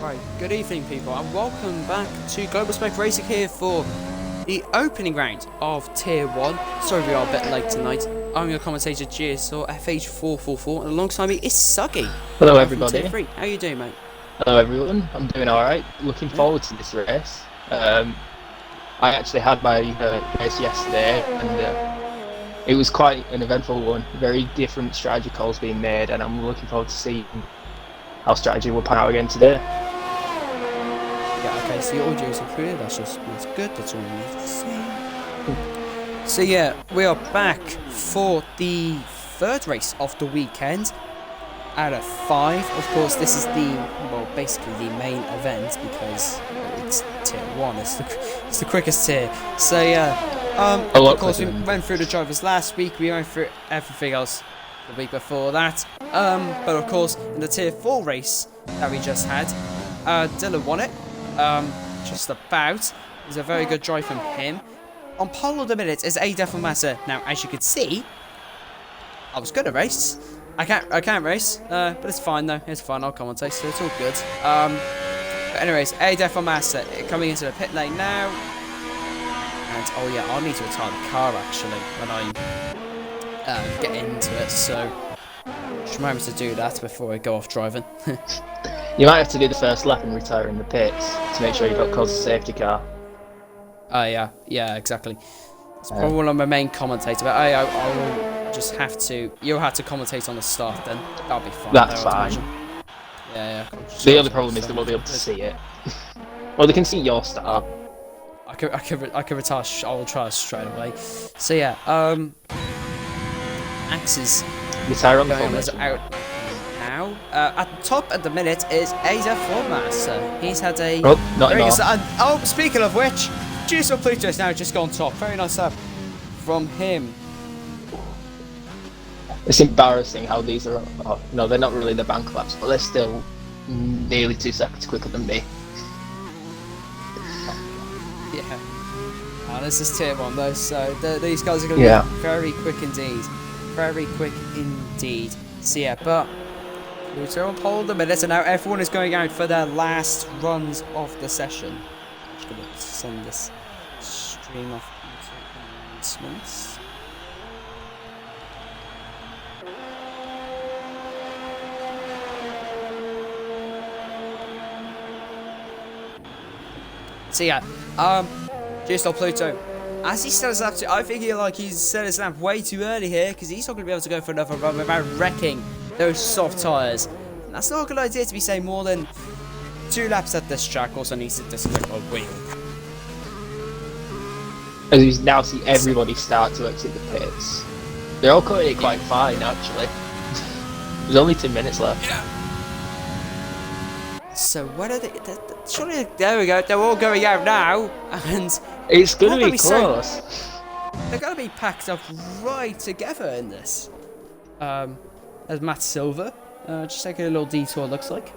Right, good evening people and welcome back to Global Spec Racing here for the opening round of Tier 1. Sorry we are a bit late tonight. I'm your commentator GSR FH444 and alongside me is Suggy. Hello everybody. Tier 3. How you doing, mate? Hello everyone, I'm doing alright. Looking forward to this race. I actually had my race yesterday and it was quite an eventful one. Very different strategy calls being made and I'm looking forward to seeing how strategy will pan out again today. Yeah, okay, so your audio is included, that's good, that's all we need to see. So yeah, we are back for the third race of the weekend out of 5. Of course, this is basically the main event because it's Tier 1, it's the quickest tier. So yeah, of course we went through the drivers last week, we went through everything else the week before that. But of course, in the Tier 4 race that we just had, Dylan won it. Just about. It was a very good drive from him. On pole of the minute is A Massa. Now, as you can see, I was good at race. I can't race, but it's fine though. It's fine. I'll commentate, so it's all good. But anyways, A Massa coming into the pit lane now. And oh yeah, I'll need to retire the car actually when I get into it. So just remember to do that before I go off driving. You might have to do the first lap and retire in the pits to make sure you don't cause a safety car. Oh yeah, exactly. It's probably one of my main commentator, but I will just have to. You'll have to commentate on the start then. That'll be fine. That's fine. Yeah. The only problem is they won't be able to see it. Well, they can see your start. I can retire. I will try straight away. So yeah, Axe's retire on the formation. Out now. At the top at the minute is Ada Formaster. He's had a speaking of which, GSR Pluto is now just gone top. Very nice up from him. It's embarrassing how these are. Oh, no, they're not really the bank laps, but they're still nearly 2 seconds quicker than me. Yeah. This is Tier 1 though, so these guys are going to be very quick indeed. Very quick indeed. So yeah, but Pluto on pole at the minute, and now everyone is going out for their last runs of the session. I'm just going to send this stream off into announcements. So yeah, GSR Pluto, as he set his lap, I think he's set his lap way too early here because he's not going to be able to go for another run without wrecking those soft tyres. And that's not a good idea to be saying more than 2 laps at this track. Also needs to disconnect a wheel. As we now see everybody start to exit the pits. They're all cutting it quite fine actually. There's only 2 minutes left. Yeah. So what are they? Surely there we go. They're all going out now, and it's going to be close. They're going to be packed up right together in this. There's Matt Silver, just taking a little detour. Looks like.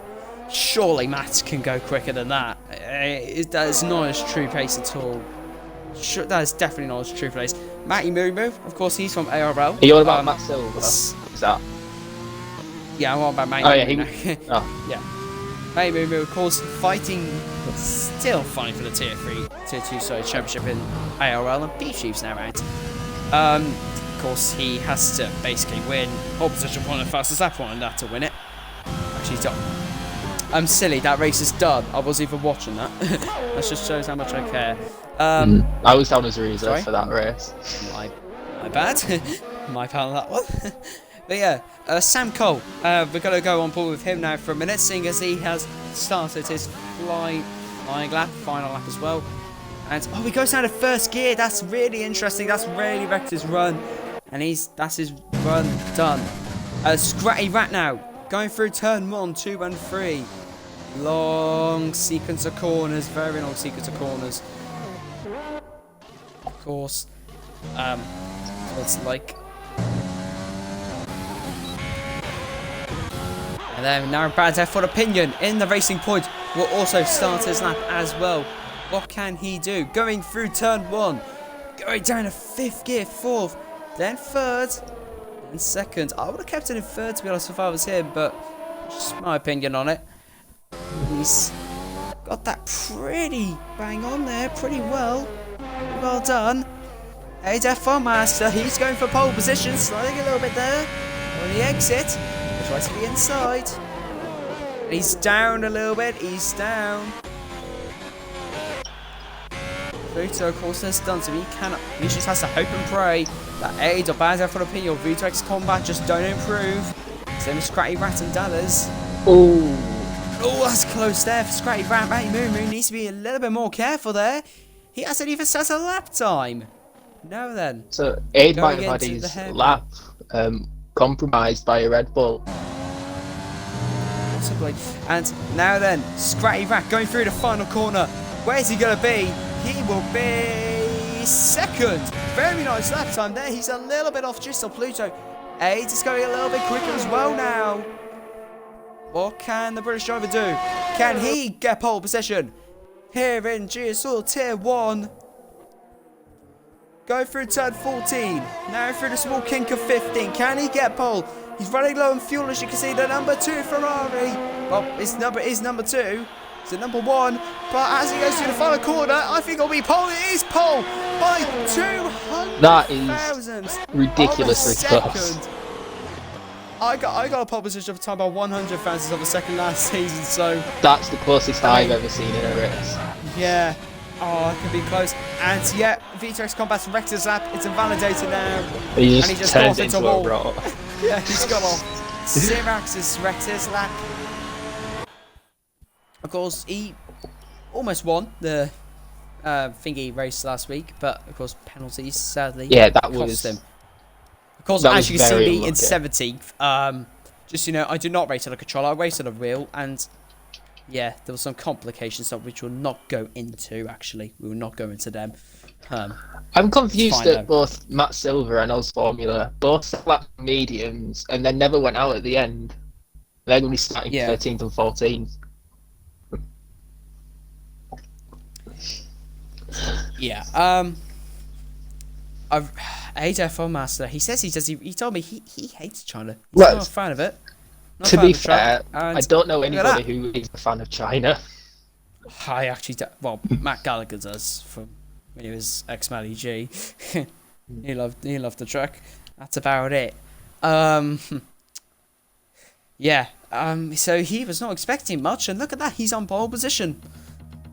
Surely Matt can go quicker than that. That is not his true pace at all. Sure, that is definitely not his true pace. Matty Moo, of course, he's from ARL. Are you on about Matt Silver? Is that? Yeah, I'm on about Matty. Oh yeah, oh yeah. Matty Moo, of course, still fighting for the Tier 2 championship in ARL, and Beef Chief's now out. Of course, he has to basically win pole position point and fastest lap one, and that to win it. Actually, he's done. I'm silly, that race is done. I wasn't even watching that. That just shows how much I care. I was down as a reserve for that race. My bad. My bad on that one. But yeah, Sam Cole, we're going to go on board with him now for a minute, seeing as he has started his flying lap, final lap as well. And he goes down to first gear. That's really interesting. That's really wrecked his run. And that's his run done. Scratty Rat now, going through turn 1, 2 and 3. Long sequence of corners, very long sequence of corners. Of course, so it's like. And then now Brad's F1 opinion in the racing point will also start his lap as well. What can he do? Going through turn 1, going down to 5th gear, 4th, then 3rd, and 2nd. I would have kept it in 3rd to be honest if I was him, but just my opinion on it. He's got that pretty bang on there, pretty well. Well done. ADF Master, he's going for pole position, sliding a little bit there. On the exit, he's right to the inside. He's down a little bit, he's down. Vuto, of course, has done so he just has to hope and pray that Aid or Bad Filipino or Vuto's combat just don't improve. Same as Scratty Rat and Dallas. Oh, that's close there for Scratty Rat. Matty Moo Moo needs to be a little bit more careful there. He hasn't even set a lap time. No then. So Aid might have had his lap compromised by a Red Bull. Possibly. And now then, Scratty Rat going through the final corner. Where's he going to be? He will be second. Very nice lap time there. He's a little bit off just on Pluto. Aid is going a little bit quicker as well now. What can the British driver do? Can he get pole position? Here in GSR Tier 1. Go through turn 14. Now through the small kink of 15. Can he get pole? He's running low on fuel, as you can see. The number 2 Ferrari. Well, his number is number 2. It's the number 1. But as he goes through the final corner, I think it'll be pole. It is pole by 200,000. That is ridiculously close. I got a pole position of time by 100,000 of a second last season, so that's the closest I've ever seen in a race. Yeah. Oh, it could be close. And yeah, Vito's combat from Rex's lap. It's invalidated now. He just turned into a wall. Yeah, he's got off. Sirax's Rex's lap. Of course, he almost won the thingy race last week, but of course penalties sadly cost him. Of course, as you can see me in 17th. Just I do not race on a controller. I race on a wheel, and yeah, there were some complications which we'll not go into. Actually, we will not go into them. I'm confused that both Matt Silver and Oz Formula both slapped mediums and then never went out at the end. They're going to be starting 13th and 14th. Yeah. ADF Master. He says he does. He told me he hates China. He's not a fan of it. To be fair, I don't know anybody who is a fan of China. I actually do. Well, Matt Gallagher does from when he was ex-Mally G. he loved the track. That's about it. Yeah. So he was not expecting much, and look at that. He's on pole position,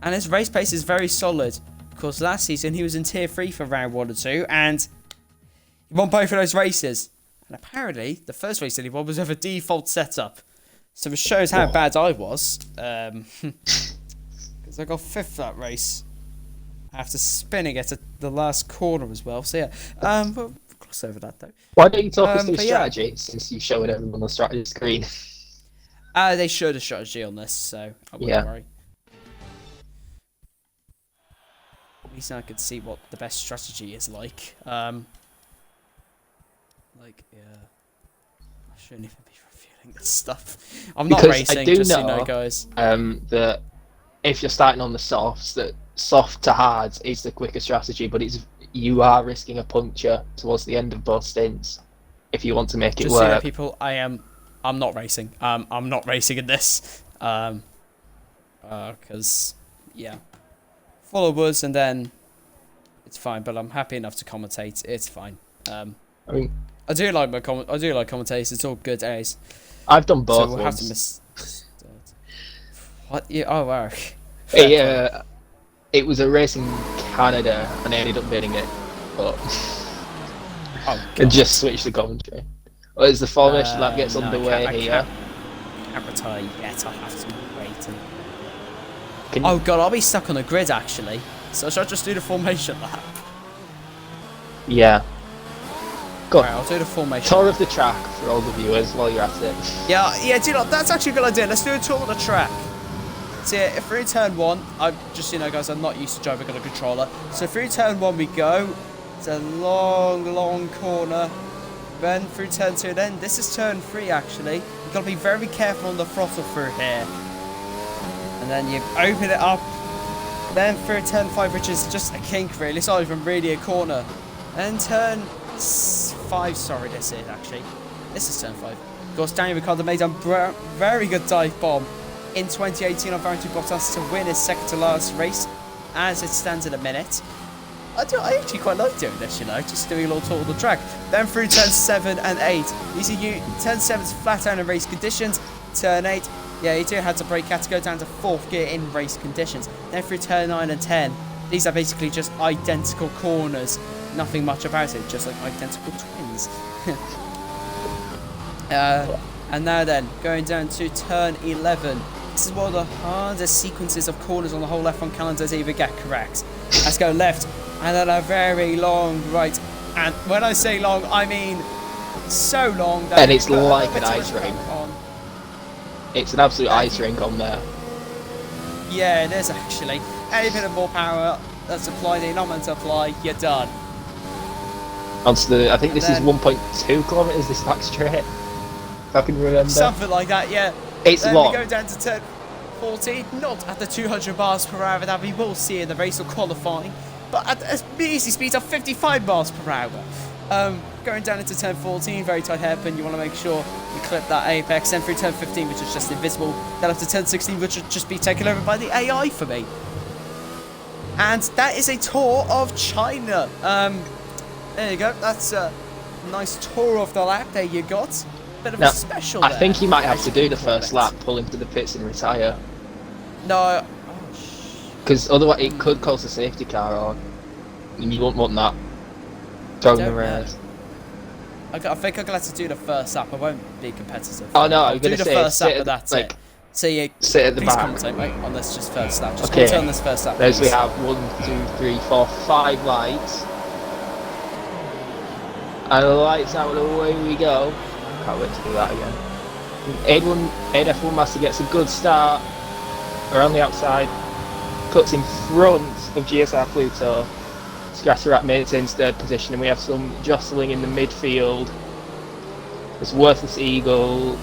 and his race pace is very solid. Of course, last season he was in Tier 3 for round 1 or 2, and he won both of those races. And apparently, the first race that he won was with a default setup. So it shows how bad I was. Because I got 5th that race. After spinning it at the last corner as well. So yeah, we'll cross over that though. Why don't you talk us through strategy, since you're showing everyone the strategy screen? They showed a strategy on this, so I wouldn't worry. At least I could see what the best strategy is like. I shouldn't even be revealing this stuff. I'm not racing, just so you know, guys. That if you're starting on the softs, that soft to hard is the quicker strategy, but you are risking a puncture towards the end of both stints if you want to make it work. Just so you know, people, I'm not racing. I'm not racing in this. Because followers, and then it's fine. But I'm happy enough to commentate. It's fine. I do like commentators. It's all good, A's. I've done both. So we'll have to What? Yeah. Oh wow. It was a race in Canada, and I ended up winning it, but I just switched the commentary. Well, as the formation lap gets underway here. I can't retire yet. I'll have to wait. Oh god, I'll be stuck on the grid actually. So should I just do the formation lap? Yeah. Go on. Right, I'll do the formation. Tour of the track for all the viewers while you're at it. Yeah, do you know, that's actually a good idea. Let's do a tour of the track. So yeah, through turn 1, I'm just, guys, I'm not used to driving on a controller. So through turn 1 we go. It's a long corner. Then through turn 2, then this is turn 3 actually. You've got to be very careful on the throttle through here. And then you open it up. Then through turn 5, which is just a kink really. It's not even really a corner. And turn 5, sorry, this is turn 5. Of course, Daniel Ricciardo made a very good dive bomb. in 2018 of Valtteri Bottas to win his second to last race as it stands in a minute. I actually quite like doing this, you know, just doing a little tour of the track. Then through turn 7 and 8. You see, turn 7's flat out in race conditions. Turn 8, yeah, you do have to brake out to go down to 4th gear in race conditions. Then through turn 9 and 10. These are basically just identical corners. Nothing much about it, just like identical twins. And now then, going down to turn 11. This is one of the hardest sequences of corners on the whole F1 calendar to even get correct. Let's go left, and then a very long right. And when I say long, I mean so long that... And it's like an ice rink. It's an absolute ice rink on there. Yeah, it is actually. Any bit of more power that's applied that you're not meant to apply, you're done. Onto the, I think this is 1.2 kilometers, this back straight. If I can remember. Something like that, yeah. It's then long. we go down to turn 14, not at the 200 miles per hour that we will see in the race or qualifying, but at easy speeds of 55 miles per hour. Going down into turn 14, very tight hairpin, you want to make sure you clip that apex. Then through turn 15, which is just invisible. Then up to turn 16, which would just be taken over by the AI for me. And that is a tour of China. There you go, that's a nice tour of the lap there you got. Bit of a special I there. think he might have to do the first lap, pull into the pits and retire. No. Because otherwise it could cause a safety car on. And you won't want that. Throwing the race. I think I'm going to have to do the first lap. I won't be competitive. Oh no, I'll I'm going do to the first lap, sit but that's like, it. So you sit at the please back. commentate, mate, on this just first lap. Just Okay. commentate on this first lap. As we have 1, 2, 3, 4, 5 lights. And the lights out and away we go. Can't wait to do that again. F1 Master gets a good start around the outside, cuts in front of GSR Pluto. Scratterat maintains third position, and we have some jostling in the midfield. This Worthless Eagle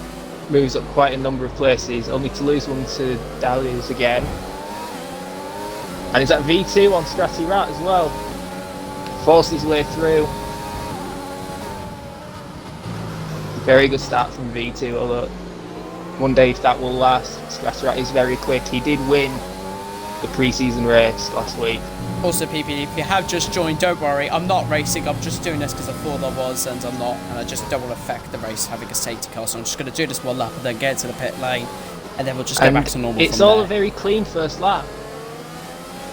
moves up quite a number of places, only to lose one to Dahlias again. And he's at V2 on Scratterat as well. Forced his way through. Very good start from V2, although one day if that will last. Scratterat is very quick. He did win the pre-season race last week. Also, PPD, if you have just joined, don't worry. I'm not racing. I'm just doing this because I thought I was, and I'm not. And I just don't want to affect the race having a safety car. So I'm just going to do this one lap and then get to the pit lane, and then we'll just go back to normal. It's all a very clean first lap.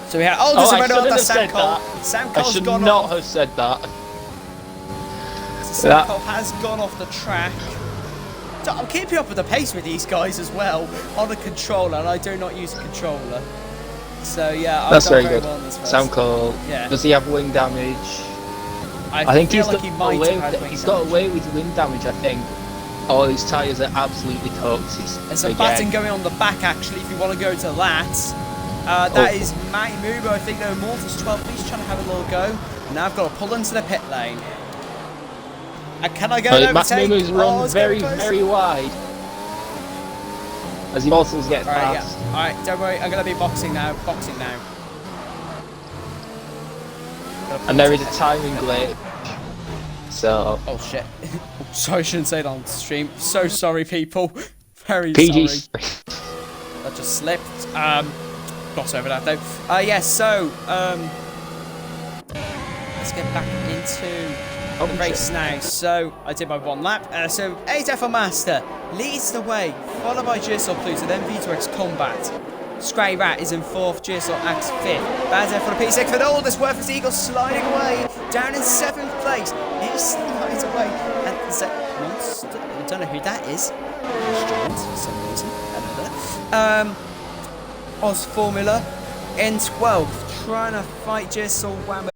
So we have. Oh, there's a red on the Sam Cole. Sam Cole's gone off. I should not have said that. Sam Cole has gone off the track. So I'm keeping up with the pace with these guys as well on a controller, and I do not use a controller. So yeah, that's very good. Well Sam Cole. Yeah. Does he have wing damage? I think he's got away with wing damage. I think. Oh, his tyres are absolutely cooked. There's a button going on the back actually. If you want to go to that, that is Matty Mubo. I think no Mortals 12. He's trying to have a little go. Now I've got to pull into the pit lane. And can I go over? Matty Mubo's run very wide. As he Mortals gets past. Yeah. Alright, don't worry, I'm going to be boxing now. And there is a timing glitch. So. Oh shit. Sorry, I shouldn't say it on stream. So sorry, people. Very PG. sorry. That just slipped. Gloss over that though. Yeah, so, let's get back into the race now. So, I did my one lap. So, 8F Master leads the way, followed by GSR Pluto, then V2X Combat. Scray Rat is in 4th, GSR Axe 5th. Bad F for the P6 for all this Worthless Eagle sliding away, down in 7th place. He slides away. And Zek Monster, I don't know who that is. For some reason. I don't know. Oz Formula in 12th, trying to fight GSR Whammer.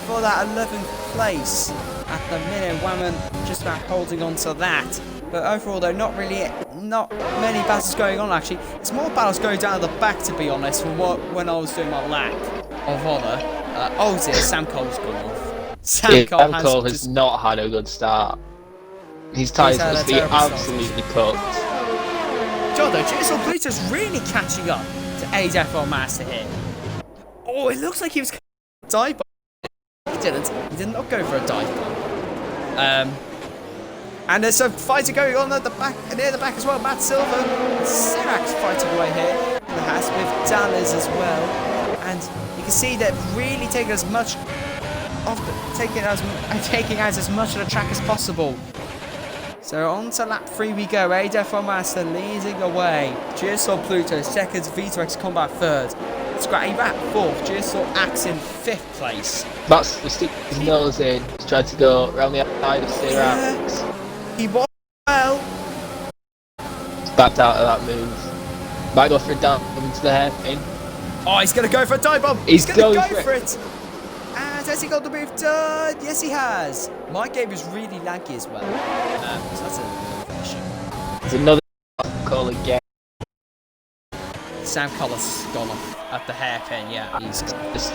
For that 11th place at the minute, Whammer just about holding on to that. But overall, though, not many battles going on, actually. It's more battles going down at the back, to be honest, from when I was doing my lap of honour. Oh dear, Sam Cole's gone off. Sam Cole has not had a good start. His tyres must be absolutely cooked. John, though, GSR Pluto's really catching up to AFL Master here. Oh, it looks like he was dive bomb. He didn't. He did not go for a dive bomb. And there's some fighting going on at the back, near the back as well. Matt Silver and Sirax fighting away here in the Haas with Dallas as well. And you can see they're really taking as much of the, taking out as much of the track as possible. So on to lap 3 we go. ADF Master leading away. GSR Pluto second, V2X Combat third. Scratty Rat fourth. GSR Axe in 5th place. Matt's sticking his nose in. He's trying to go around the outside of Sirax. He was well. He's backed out of that move. Might go for a down into the hairpin. Oh, he's going to go for a dive bomb. He's going to going go for it. And has he got the move done? Yes, he has. My game is really laggy as well. So that's a issue. There's another call again. Sam Collis gone off at the hairpin. Yeah, he's It's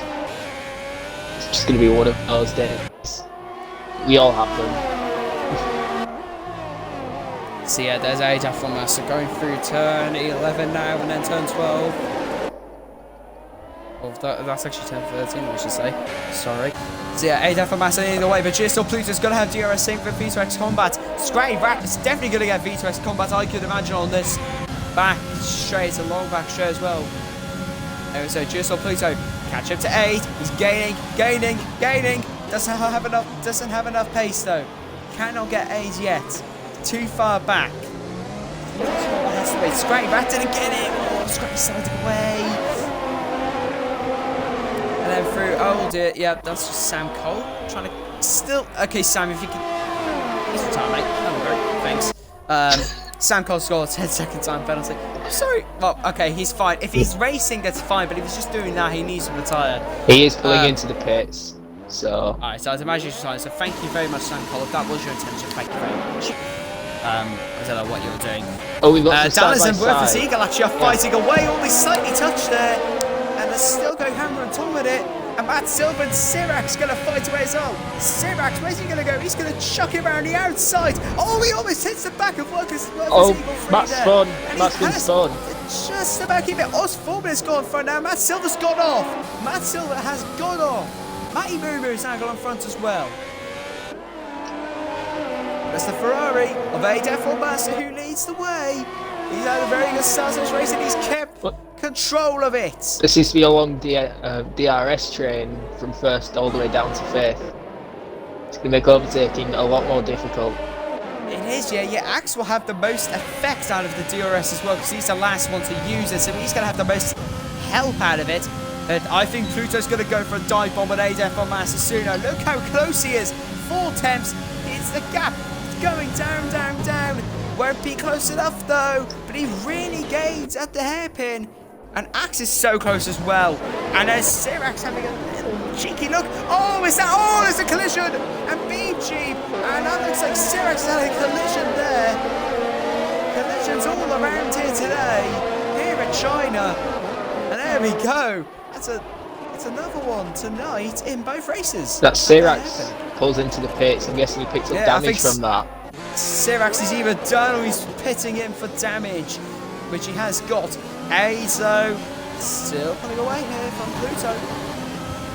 just going to be one of those days. We all have them. So yeah, there's ADAF from us. So going through turn 11 now and then turn 12. Oh, that's actually turn 13, I should say. Sorry. So yeah, ADAF from us either way, but GSL Pluto's going to have DRS sync for V2X Combat. Scratty Rat is definitely going to get V2X Combat, I could imagine, on this back straight, a long back straight as well. Anyway, so GSL Pluto catch up to 8. He's gaining. Doesn't have enough pace though. Cannot get 8 yet. Too far back. Scratty Rat didn't get him. Oh, Scratty sliding away. And then through, oh dear, yeah, that's just Sam Cole trying to still. Okay, Sam, if you can. He's retired, mate. Oh, great, thanks. Sam Cole scored a 10-second time penalty. Sorry. Well, okay, he's fine. If he's racing, that's fine. But if he's just doing that, he needs to retire. He is pulling into the pits. So. Alright, so I'd imagine he's retired. So thank you very much, Sam Cole. If that was your intention, thank you very much. I don't know what you're doing. Oh, we've got Dallas and Worthless Eagle actually are fighting away. Only slightly touched there. And they're still going hammer and tongue with it. And Matt Silver and Sirax going to fight away as well. Sirax, where's he going to go? He's going to chuck him around the outside. Oh, he almost hits the back of Worthless Eagle free Matt's there. fun. And Matt's been fun. Just about keep it. Us Foreman's gone front now. Matt Silver's gone off. Matt Silver has gone off. Matty Moo Moo's now gone on front as well. That's the Ferrari of ADF Master who leads the way. He's had a very good start to this race and he's kept control of it. There seems to be a long DRS train from first all the way down to 5th. It's going to make overtaking a lot more difficult. It is, yeah. Axe will have the most effect out of the DRS as well because he's the last one to use it, so he's going to have the most help out of it. And I think Pluto's going to go for a dive bomb with ADF on Master sooner. Look how close he is. 4 tenths. It's the gap. It's going down. Won't be close enough though. But he really gains at the hairpin. And Axe is so close as well. And there's Sirax having a little cheeky look. Oh, is that? Oh, there's a collision. And Beam Jeep. And that looks like Sirax had a collision there. Collisions all around here today. Here in China. And there we go. That's another one tonight in both races. That Sirax pulls into the pits. I'm guessing he picked up damage from that. Sirax is either done or he's pitting in for damage, which he has got. Azo still pulling away here from Pluto.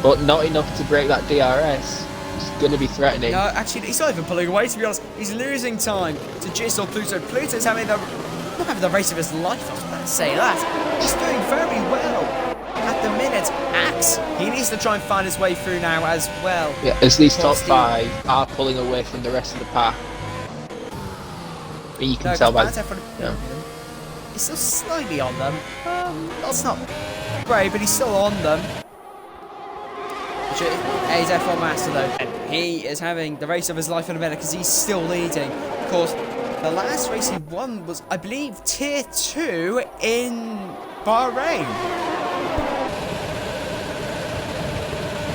But not enough to break that DRS. It's going to be threatening. No, actually, he's not even pulling away, to be honest. He's losing time to GSR Pluto. Pluto's having the race of his life, I was about to say that. He's doing very well at the minute. Axe, he needs to try and find his way through now as well. Yeah, as these top 5 are pulling away from the rest of the pack. You can tell by... He's still slightly on them. That's not great, but he's still on them. He's F1 Master though, and he is having the race of his life in a minute because he's still leading. Of course, the last race he won was, I believe, Tier 2 in Bahrain.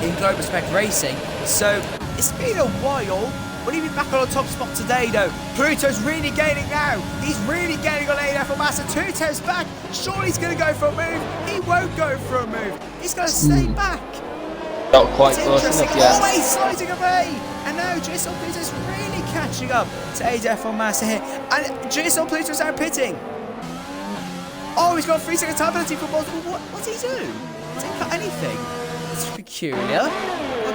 In Global Spec Racing. So, it's been a while. Will he be back on the top spot today, though? Pluto's really gaining now. He's really gaining on ADF Master. 2 tenths back. Surely he's going to go for a move. He won't go for a move. He's going to stay back. Not quite close enough yet. Oh, he's sliding away. And now GSL Pluto's really catching up to ADF Master here. And GSL Pluto's out pitting. Oh, he's got a 3-second time penalty for multiple. What's he do? He didn't cut anything. That's peculiar.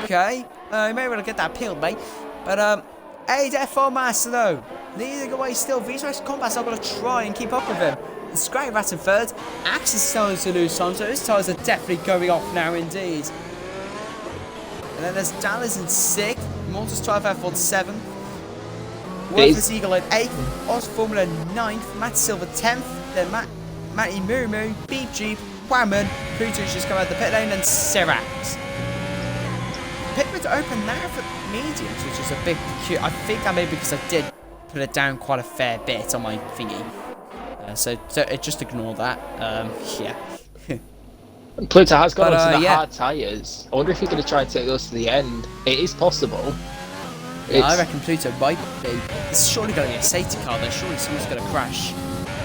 Okay. You may want to get that peeled, mate. But Hey, F4 Master though. Leading away still. V2X Combat's not going to try and keep up with him. It's Scratty Rat in third. Axe is starting to lose time, so his tyres are definitely going off now indeed. And then there's Dallas in 6th. Mortis 12F on 7th. Worthless Eagle in 8th. Oz Formula 9th. Matt Silver 10th. Then Matty Moo Moo, Beep Jeep, Whamman, Pluto's just come out the pit lane, and Sirax. Pitman's open now for mediums, which is a bit cute. I think that may be because I did put it down quite a fair bit on my thingy. So just ignore that. Yeah. Pluto has gone onto the hard tyres. I wonder if he's going to try and take those to the end. It is possible. Yeah, I reckon Pluto might be. It's surely going to be a safety car though. Surely someone's going to crash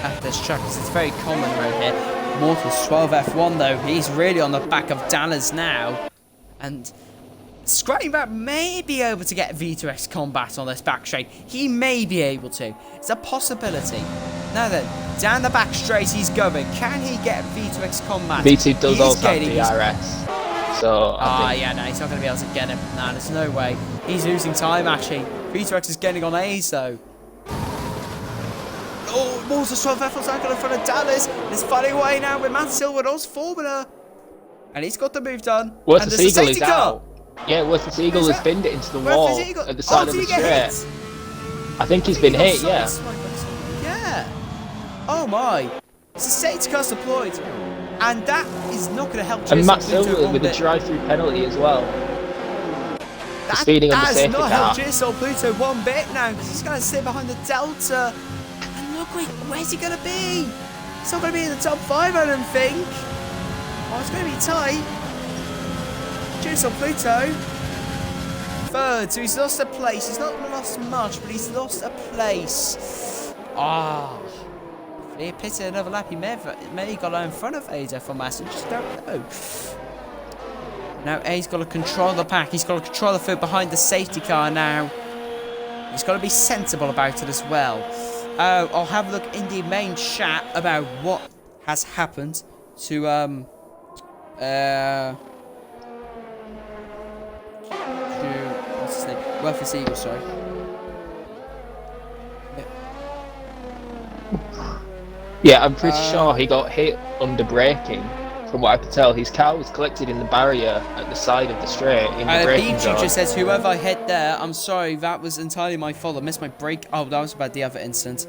at this track, because it's very common around here. Mortal's 12F1 though. He's really on the back of Dallas now. And Scratty Rat may be able to get V2X Combat on this back straight. He may be able to. It's a possibility. Now then, down the back straight he's going. Can he get V2X Combat? V2 does also have DRS. So yeah, no, he's not going to be able to get him. Nah, there's no way. He's losing time actually. V2X is getting on A's though. Oh, Mortis 12F1's out in front of Dallas. He's fighting away now with Matt Silver and Oz Formula. And he's got the move done. Worthless Eagle is out. Yeah, Worthless Eagle has binned it into the wall at the side of the straight. I think he's been hit, yeah. Yeah. Oh my. It's a safety car deployed. And that is not going to help. And Matt Silver with a drive-through penalty as well. Speeding on the safety car. That has not helped Pluto one bit now, because he's going to sit behind the Delta. And look, where's he going to be? He's not going to be in the top 5, I don't think. Oh, it's going to be tight. Juice on Pluto. Third, so he's lost a place. He's not lost much, but he's lost a place. Ah. If he pitted another lap, he may have got out in front of Ada for Master. Just don't know. Now A's got to control the pack. He's got to control the field behind the safety car now. He's got to be sensible about it as well. I'll have a look in the main chat about what has happened to what's his name? Worthless Eagle, sorry. Yeah, I'm pretty sure he got hit under braking. From what I could tell, his car was collected in the barrier at the side of the straight in the braking zone. Just says, whoever hit there, I'm sorry, that was entirely my fault. I missed my brake. Oh, that was about the other incident.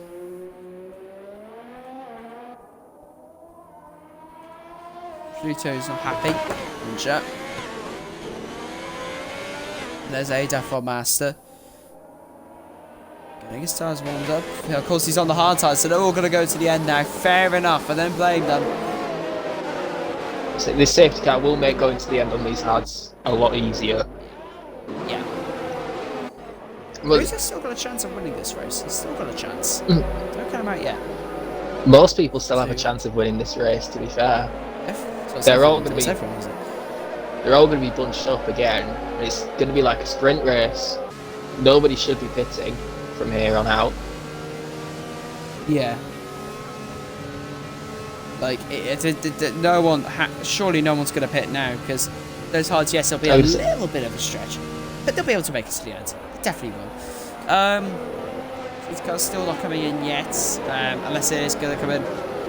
Pluto's not happy. Ninja. There's Ada for Master. Getting his tires warmed up. Yeah, of course, he's on the hard tires, so they're all going to go to the end now. Fair enough, and then blame them. So this safety car will make going to the end on these hards a lot easier. Yeah. He's still got a chance of winning this race. He's still got a chance. Don't count him out yet. Most people still have a chance of winning this race, to be fair. They're all going to be bunched up again. It's going to be like a sprint race. Nobody should be pitting from here on out. Yeah. Like, no one, surely no one's going to pit now, because those hards, yes, it'll be a little bit of a stretch, but they'll be able to make it to the end. They definitely will. These cars still not coming in yet, unless it is going to come in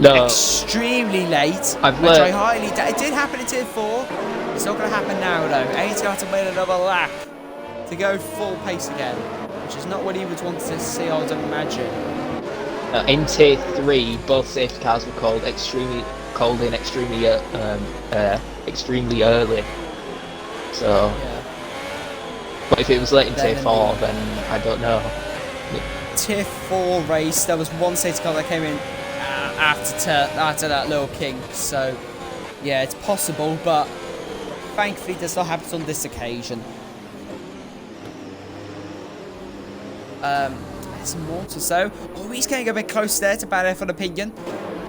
extremely late. It did happen in Tier 4. It's not going to happen now, though. A's got to win another lap to go full pace again, which is not what he would want to see, I would imagine. In Tier 3, both safety cars were called extremely early. So, yeah. But if it was late in Tier 4, then I don't know. Tier 4 race, there was one safety car that came in after that little kink. So, yeah, it's possible, but thankfully it does not happen on this occasion. Mortis though. Oh, he's getting a bit close there to bad F1 opinion.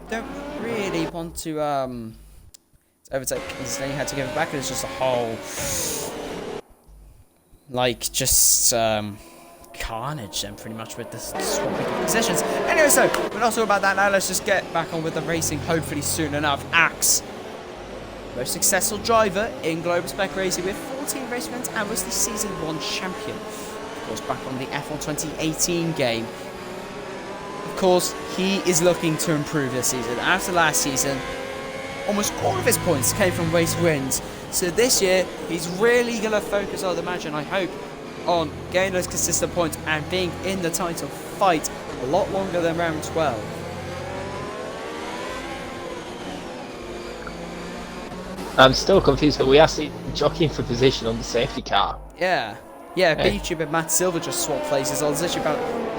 Don't really want to overtake. He's then had to give it back, and it's just a whole carnage then pretty much with the swapping of positions. Anyway, so we're not talking about that now. Let's just get back on with the racing hopefully soon enough. Axe, most successful driver in global spec racing with 14 race wins and was the season 1 champion. course, back on the F1 2018 game. Of course, he is looking to improve this season. After last season, almost all of his points came from race wins. So this year, he's really going to focus, I'd imagine, I hope, on getting those consistent points and being in the title fight a lot longer than round 12. I'm still confused, but we are seeing jockeying for position on the safety car. Yeah, B-Tube and Matt Silver just swapped places. I was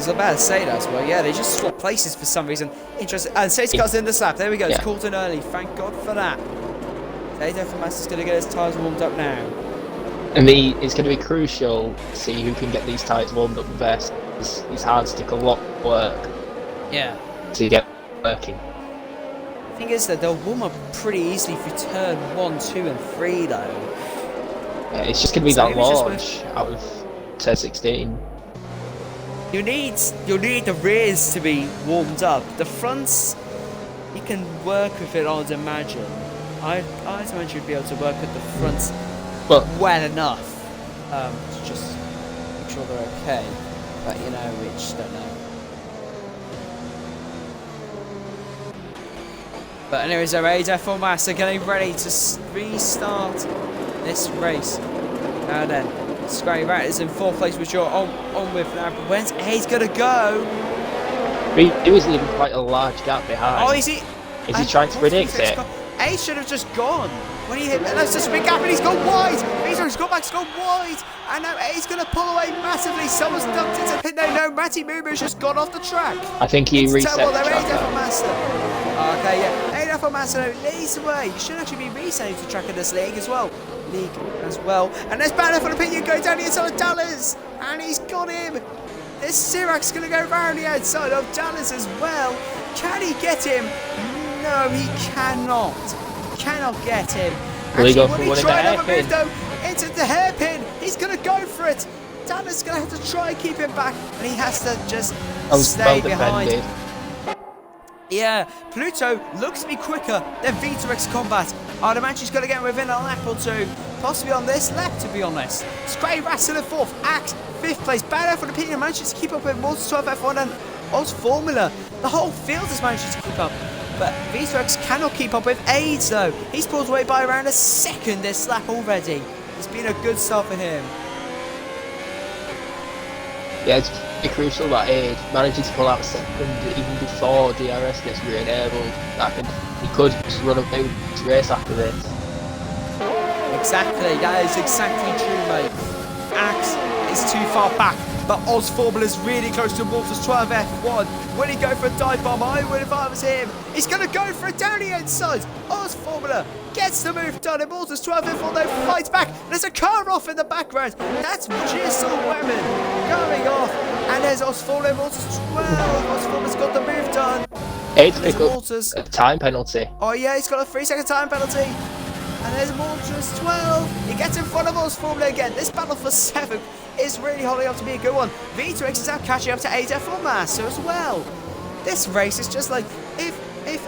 about to say that as well. Yeah, they just swapped places for some reason. Interesting. And safety car's in the slap. There we go. It's called in early. Thank God for that. Ada for Master's going to get his tyres warmed up now. And it's going to be crucial to see who can get these tyres warmed up best. These hards take a lot of work. Yeah. To get working. The thing is that they'll warm up pretty easily for turn 1, 2 and 3 though. Yeah, it's just going to be that launch out of turn 16. You'll need the rears to be warmed up. The fronts, you can work with it, I'd imagine. I'd imagine you'd be able to work with the fronts well enough to just make sure they're okay. But you know, we just don't know. But anyways, F1 Master getting ready to restart this race. Now then, Scrappy Rat is in 4th place, which you're on with now. But where's A's gonna go? He was leaving quite a large gap behind. Oh, is he? Is he trying to predict it? A should have just gone. When he hit, that's just a big gap, and he's gone wide. He's gone back, he's gone wide. And now A's going to pull away massively. Someone's dumped into pit. No, Matty Muumu's just gone off the track. I think he reset the track. Okay, yeah. F1 Master leads the way. You should actually be resetting the track in this league as well. And there's Banner for the opinion going down the inside of Dallas. And he's got him. This Sirac's going to go round the outside of Dallas as well. Can he get him? No, he cannot. Cannot get him. Will he go for one in the hairpin? Into the hairpin. He's going to go for it. Dallas is going to have to try and keep him back. And he has to just stay behind. Yeah, Pluto looks to be quicker than V2X Combat. I'd imagine he's going to get within a lap or two. Possibly on this lap, to be honest. Scray Rattle in 4th. Axe, 5th place. Bad effort opinion manages to keep up with Mortis 12 F1 and Oz Formula. The whole field is managing to keep up. But V2X cannot keep up with AIDS though. He's pulled away by around a second this lap already. It's been a good start for him. Yeah, it's pretty crucial that Aid manages to pull out second even before DRS gets re-enabled. He could just run away with his race after this. Exactly, that is exactly true, mate. Axe is too far back, but Oz Formula is really close to Walters 12 F1. Will he go for a dive bomb? I would if I was him. He's going to go for it down the inside. Oz Formula gets the move done, and Walters 12 F1 though fights back. There's a car off in the background. That's GSR Women going off, and there's Oz Formula, Walters 12. Oz Formula's got the move done. Aid's pick up a time penalty. Oh yeah, he's got a 3-second time penalty. And there's Mortis 12. He gets in front of Oz Formula again. This battle for 7th is really holding up to be a good one. V2X is now catching up to F1 Master as well. This race is just like if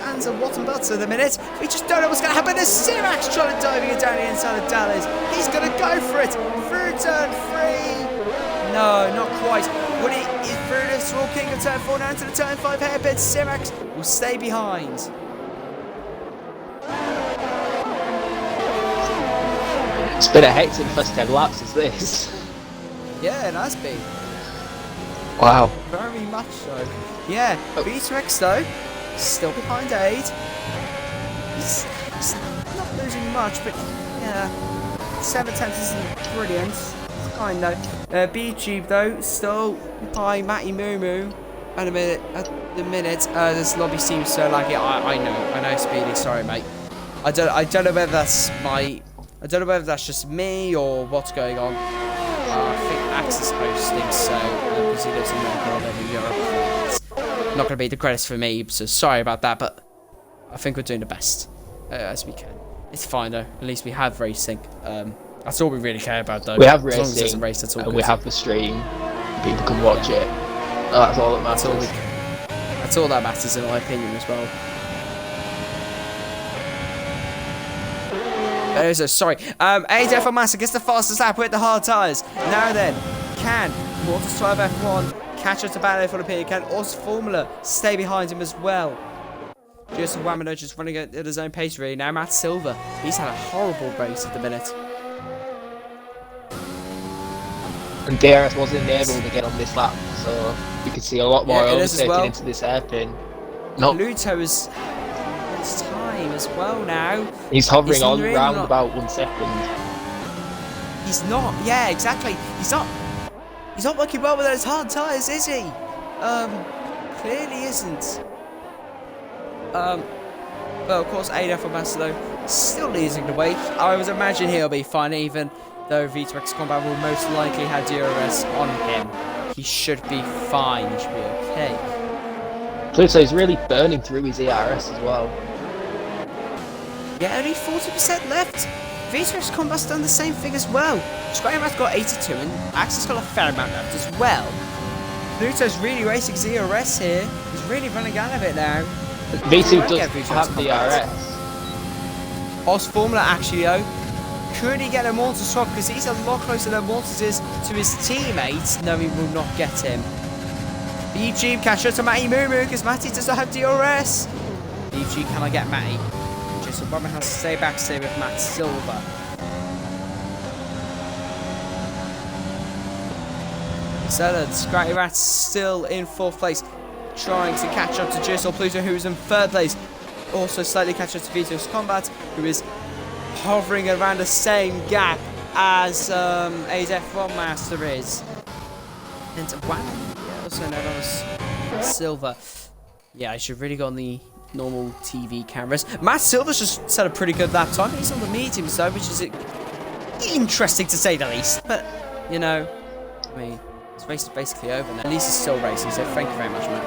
ands and what and buts at the minute. We just don't know what's going to happen. There's Sirax trying to diving it down the inside of Dallas. He's going to go for it through turn 3. No, not quite. Will he? He's through this Royal King of turn 4 now into the turn 5 hairpin. Sirax will stay behind. It's been a hectic first 10 laps, is this? Yeah, it has been. Wow. Very much so. Yeah, V2X though, still behind Aid. He's not losing much, but yeah, 7 attempts isn't brilliant. It's fine though. B-Tube though, still by Matty Mumu. At the minute, this lobby seems so laggy. I know, Speedy. Sorry, mate. I don't know whether that's I don't know whether that's just me or what's going on. I think Axe is hosting, so because he lives in America, I live in Europe. It's not going to be the greatest for me, so sorry about that. But I think we're doing the best as we can. It's fine though. At least we have racing. That's all we really care about, though. We have racing, as long as there's a race, that's all good. We have the stream. People can watch it. That's all that matters. That's all that matters, in my opinion, as well. Sorry. ADF Master gets the fastest lap with the hard tyres. Now then, can Mortis 12 F1 catch up to Battle for the P? Can Us Formula stay behind him as well? Just Wamino just running at his own pace really. Now Matt Silver, he's had a horrible race at the minute. And DRS wasn't able to get on this lap, so you can see a lot more overtaking into this hairpin. No. Pluto is his time as well now. He's hovering on really around about 1 second. He's not, yeah, exactly. He's not working well with those hard tyres, is he? Clearly isn't. But of course, Ada from Barcelona still leading the way. I would imagine he'll be fine, even though V2X Combat will most likely have DRS on him. He should be fine. He should be okay. Pluto's really burning through his ERS as well. Yeah, only 40% left. V2X Combat's done the same thing as well. Scramble's got 82 and Axel's got a fair amount left as well. Pluto's really racing ZRS here. He's really running out of it now. V2 does have DRS. Os Formula actually though, could he get a Mortis swap? Because he's a lot closer than Mortis is to his teammates. No, he will not get him. BG catch up to Matty Moo because Matty does not have DRS. BG cannot get Matty. Just Robin has to stay back, stay with Matt Silver. So the Scratty Rat's still in 4th place, trying to catch up to GSR Pluto, who is in 3rd place. Also slightly catch up to V2X Combat, who is hovering around the same gap as AF1 Master is. And wow, also known as Silver. Yeah, I should really go on the normal TV cameras. Matt Silver's just set a pretty good lap time. He's on the mediums though, which is interesting to say the least. But, you know, I mean, this race is basically over now. At least he's still racing, so thank you very much, Matt.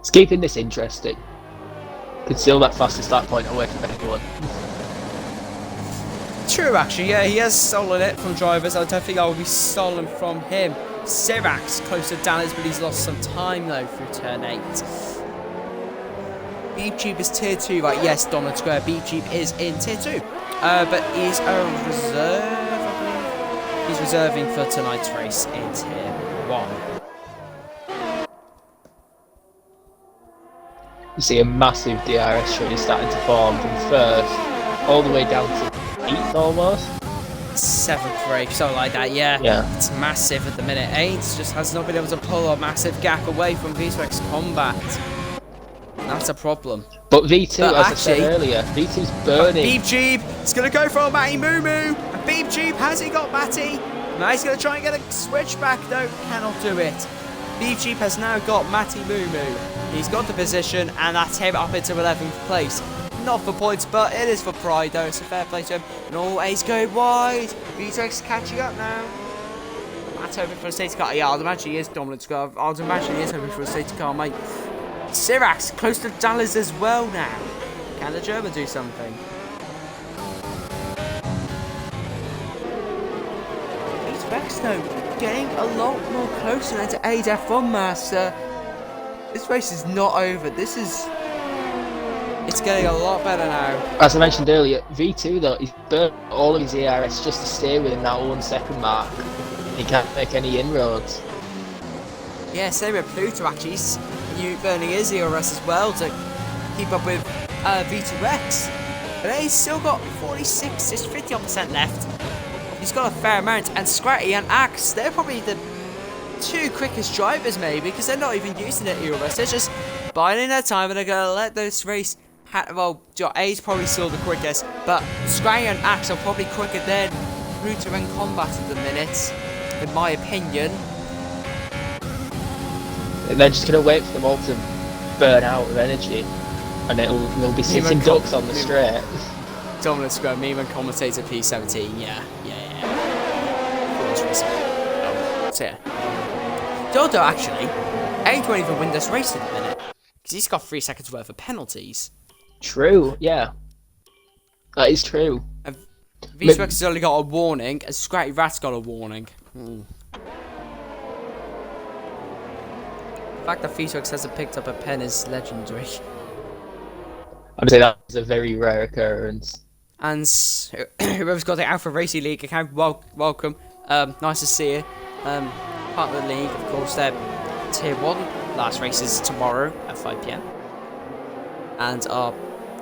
It's keeping this interesting. Could steal that fastest lap point away from anyone. True, actually, yeah, he has stolen it from drivers. I don't think I will be stolen from him. Sirax close to Dallas, but he's lost some time though through turn 8. Beep Jeep is tier 2, right? Yes, Donald Square. Beep Jeep is in tier 2. But he's a reserve, I believe. He's reserving for tonight's race in tier 1. You see a massive DRS tree starting to form from 1st all the way down to 8th almost. 7th race, something like that, yeah. It's massive at the minute. 8 just has not been able to pull a massive gap away from V2X Combat. That's a problem. But V2, as I said earlier, V2's burning. Beep Jeep is going to go for Matty Moo Moo. And Beep Jeep, has he got Matty? Now he's going to try and get a switch back though. Cannot do it. Beep Jeep has now got Matty Moo Moo. He's got the position, and that's him up into 11th place. Not for points, but it is for pride though. It's a fair play to him. And always go wide. V2X catching up now. Matt's hoping for a safety car. Yeah, I'd imagine he is dominant score. I'd imagine he is hoping for a safety car, mate. Sirax close to Dallas as well now. Can the German do something? V2X though, getting a lot more closer than to AF1 Master. This race is not over. It's getting a lot better now. As I mentioned earlier, V2 though, he's burnt all of his ERS just to stay within that 1 second mark. He can't make any inroads. Yeah, same with Pluto actually. He's burning his ERS as well to keep up with V2X. But he's still got 46, it's 50% left. He's got a fair amount. And Scratty and Axe, they're probably the 2 quickest drivers maybe, because they're not even using their ERS. They're just biding their time and they're going to let this race well, A's probably still the quickest, but Scratty and Axe are probably quicker than Pluto and Combat at the minute, in my opinion. And they're just going to wait for them all to burn out of energy, and they'll be sitting ducks on the straight. Dominant Square, meme and Commentator P17, yeah. So yeah. Dodo actually, A won't even win this race in a minute, because he's got 3 seconds worth of penalties. True, yeah. That is true. V2X has only got a warning, and Scratty Rat's got a warning. The fact that V2X hasn't picked up a pen is legendary. I'd say that's a very rare occurrence. And whoever's got the Alpha Racing League account, welcome. Nice to see you. part of the league. Of course, their Tier 1 last race is tomorrow at 5 p.m. and our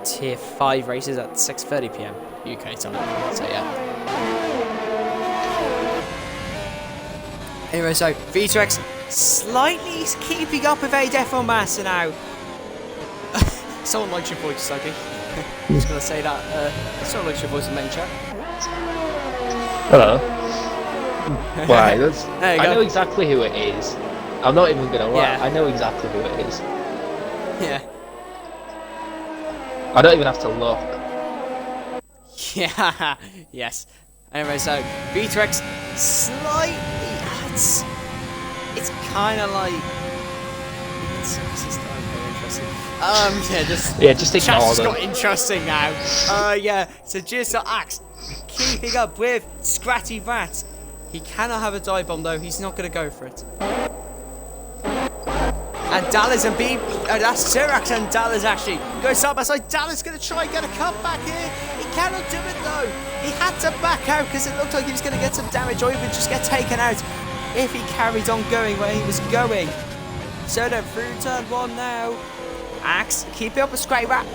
Tier 5 races at 6:30 p.m. UK time. So yeah. Anyway, so V2X slightly keeping up with F1 Master now. Someone likes your voice, Suggy. I'm just gonna say that. Someone likes your voice in main chat. Hello. Why? That's, There you I go. know exactly who it is. I'm not even gonna lie. Yeah. I know exactly who it is. Yeah. I don't even have to look. Yeah. Yes. Anyway, so V2X slightly. It's kind of like. It's very interesting. Yeah, Just ignore chat's them. got interesting now. Yeah. So GSR Axe keeping up with Scratty Rat. He cannot have a dive bomb though. He's not going to go for it. And Dallas and that's Sirax and Dallas actually go side by side. Dallas going to try and get a comeback here. He cannot do it though. He had to back out because it looked like he was going to get some damage or even just get taken out if he carried on going where he was going. So then through turn 1 now. Axe keeping up with Scratty Rat.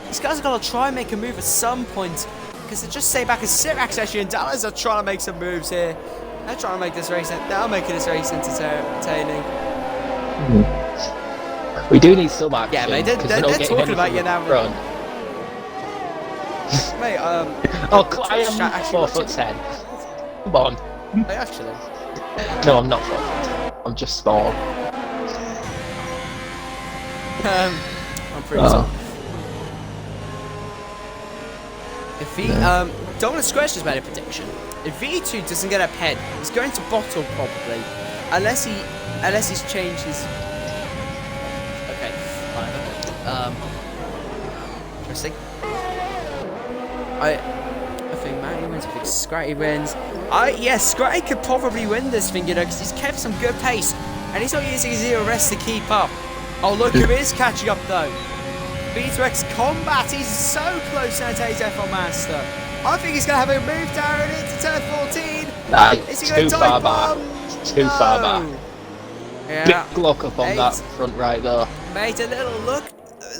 These guys are going to try and make a move at some point because they're just stay back as Sirax actually and Dallas are trying to make some moves here. They're trying to make this race. They're making this race entertaining. We do need some action. Yeah, mate, they're talking about you now. Run. Mate, Oh, I am 4'10". Come on. Actually. No, I'm not 4'10". I'm just small. I'm pretty tall. If he, Dominic Squares just made a prediction. If V2 doesn't get up head, he's going to bottle probably, unless he's changed his. Okay, fine. Interesting. I think Matty wins. I think Scratty wins. Yes, Scratty could probably win this thing, you know, because he's kept some good pace, and he's not using his zero rest to keep up. Oh look who is catching up though. V2X Combat, he's so close now to his F1 Master. I think he's going to have a move down into turn 14. Nah, Is he going to too far dive back. bomb? Too far back. Yeah. Big lock up on that front right though. Made a little look.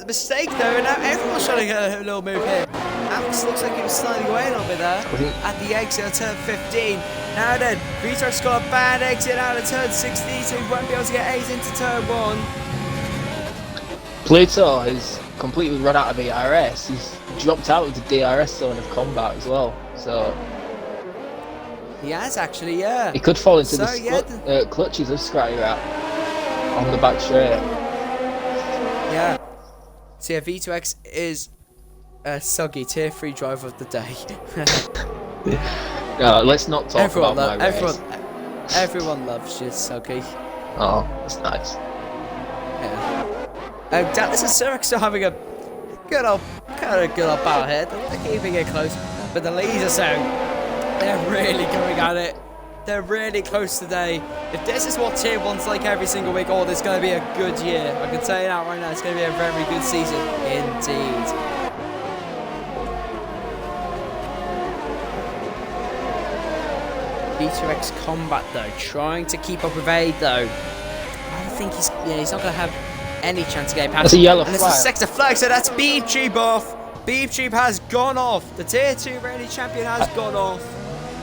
Mistake though, and now everyone's trying to get a little move here. Alex looks like he was sliding away a little bit there at the exit of turn 15. Now then, V2X got a bad exit out of turn 16, so he won't be able to get 8 into turn 1. Pluto has completely run out of ERS. He's dropped out of the DRS zone of combat as well. So He has actually, yeah. he could fall into So, the yeah, clutches of Scratty Rat on the back straight. Yeah. So yeah, V2X is a Suggy tier 3 driver of the day. No, let's not talk about my race. Everyone loves you, Suggy. Oh, that's nice. Yeah. Dallas and Sirax still having a good old battle here. They're keeping it close, but the laser sound, they're really going at it. They're really close today. If this is what Tier 1's like every single week, oh, this is going to be a good year. I can tell you that right now. It's going to be a very good season indeed. V2X Combat though, trying to keep up with Aid though. I don't think he's not going to have any chance to get past. That's a yellow and flag. it's a sector flag, so that's Beep Tube off. Beep Tube has gone off. The Tier 2 reigning champion has gone off.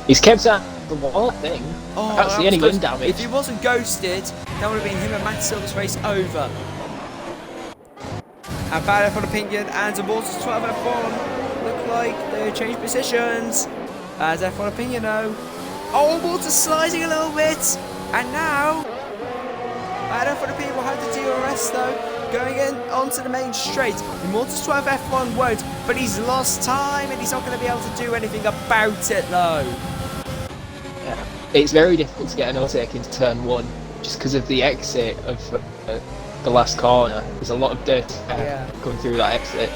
He's kept out the wall thing. Oh, I can't see any wind damage. If he wasn't ghosted, that would have been him and Matt Silver's race over. And bad F1 opinion and Immortals 12 F1 look like they changed positions. As F1 opinion though. Oh, Immortals sliding a little bit. And now bad F1 opinion will have the DRS though. Going in onto the main straight. Immortals 12 F1 won't, but he's lost time and he's not going to be able to do anything about it though. Yeah. It's very difficult to get an overtake into turn 1 just because of the exit of the last corner. There's a lot of dirt going through that exit.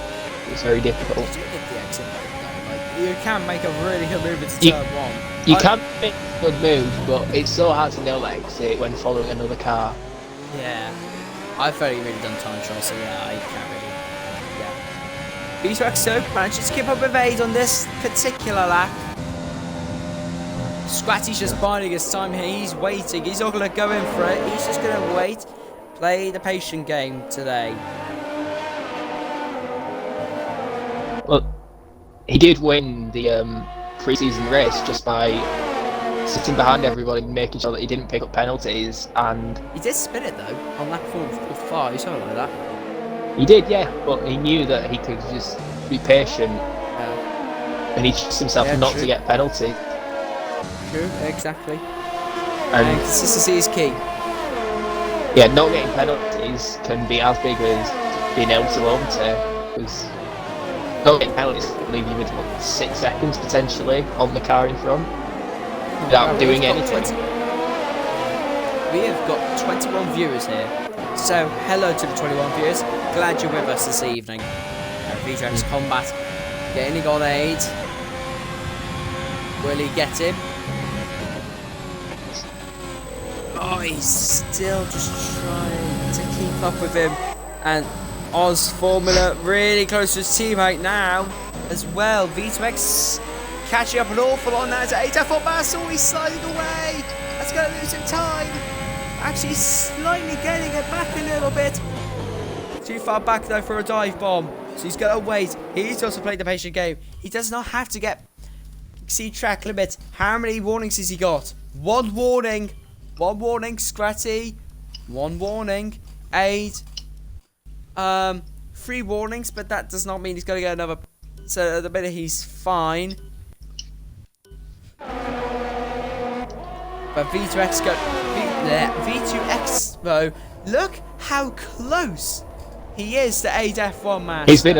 It's very difficult. You do get the exit though. Like, you can make a really good move into turn 1. You can make a good move, but it's so hard to nail that exit when following another car. Yeah. I've very really done time trial, so yeah, I can't really. Yeah. V2X so manages to keep up with Aid on this particular lap. Scratty's just biding his time here. He's waiting. He's not going to go in for it. He's just going to wait. Play the patient game today. Well, he did win the pre-season race just by sitting behind everybody, making sure that he didn't pick up penalties, and he did spin it though on lap 4 or 5, something like that. He did, yeah, but he knew that he could just be patient, and he trusted himself not to get penalties. True, exactly. And consistency is key. Yeah, not getting penalties can be as big as being able to overtake, because not getting penalties can leave you with 6 seconds potentially on the car in front without doing anything. We have got 21 viewers here, so hello to the 21 viewers. Glad you're with us this evening. V-Trax Combat getting on 8. Will he get him? Oh, he's still just trying to keep up with him. And Oz Formula really close to his teammate now as well. V2X catching up an awful lot now to 8F Bassel. He's sliding away. That's going to lose him time. Actually slightly getting it back a little bit. Too far back though for a dive bomb. So he's going to wait. He's also played the patient game. He does not have to exceed track limit. How many warnings has he got? 1 warning. 1 warning, Scratty. 1 warning. 8. 3 warnings, but that does not mean he's going to get another. So at the minute he's fine. But V2X V2X though, look how close he is to F1 man. He's a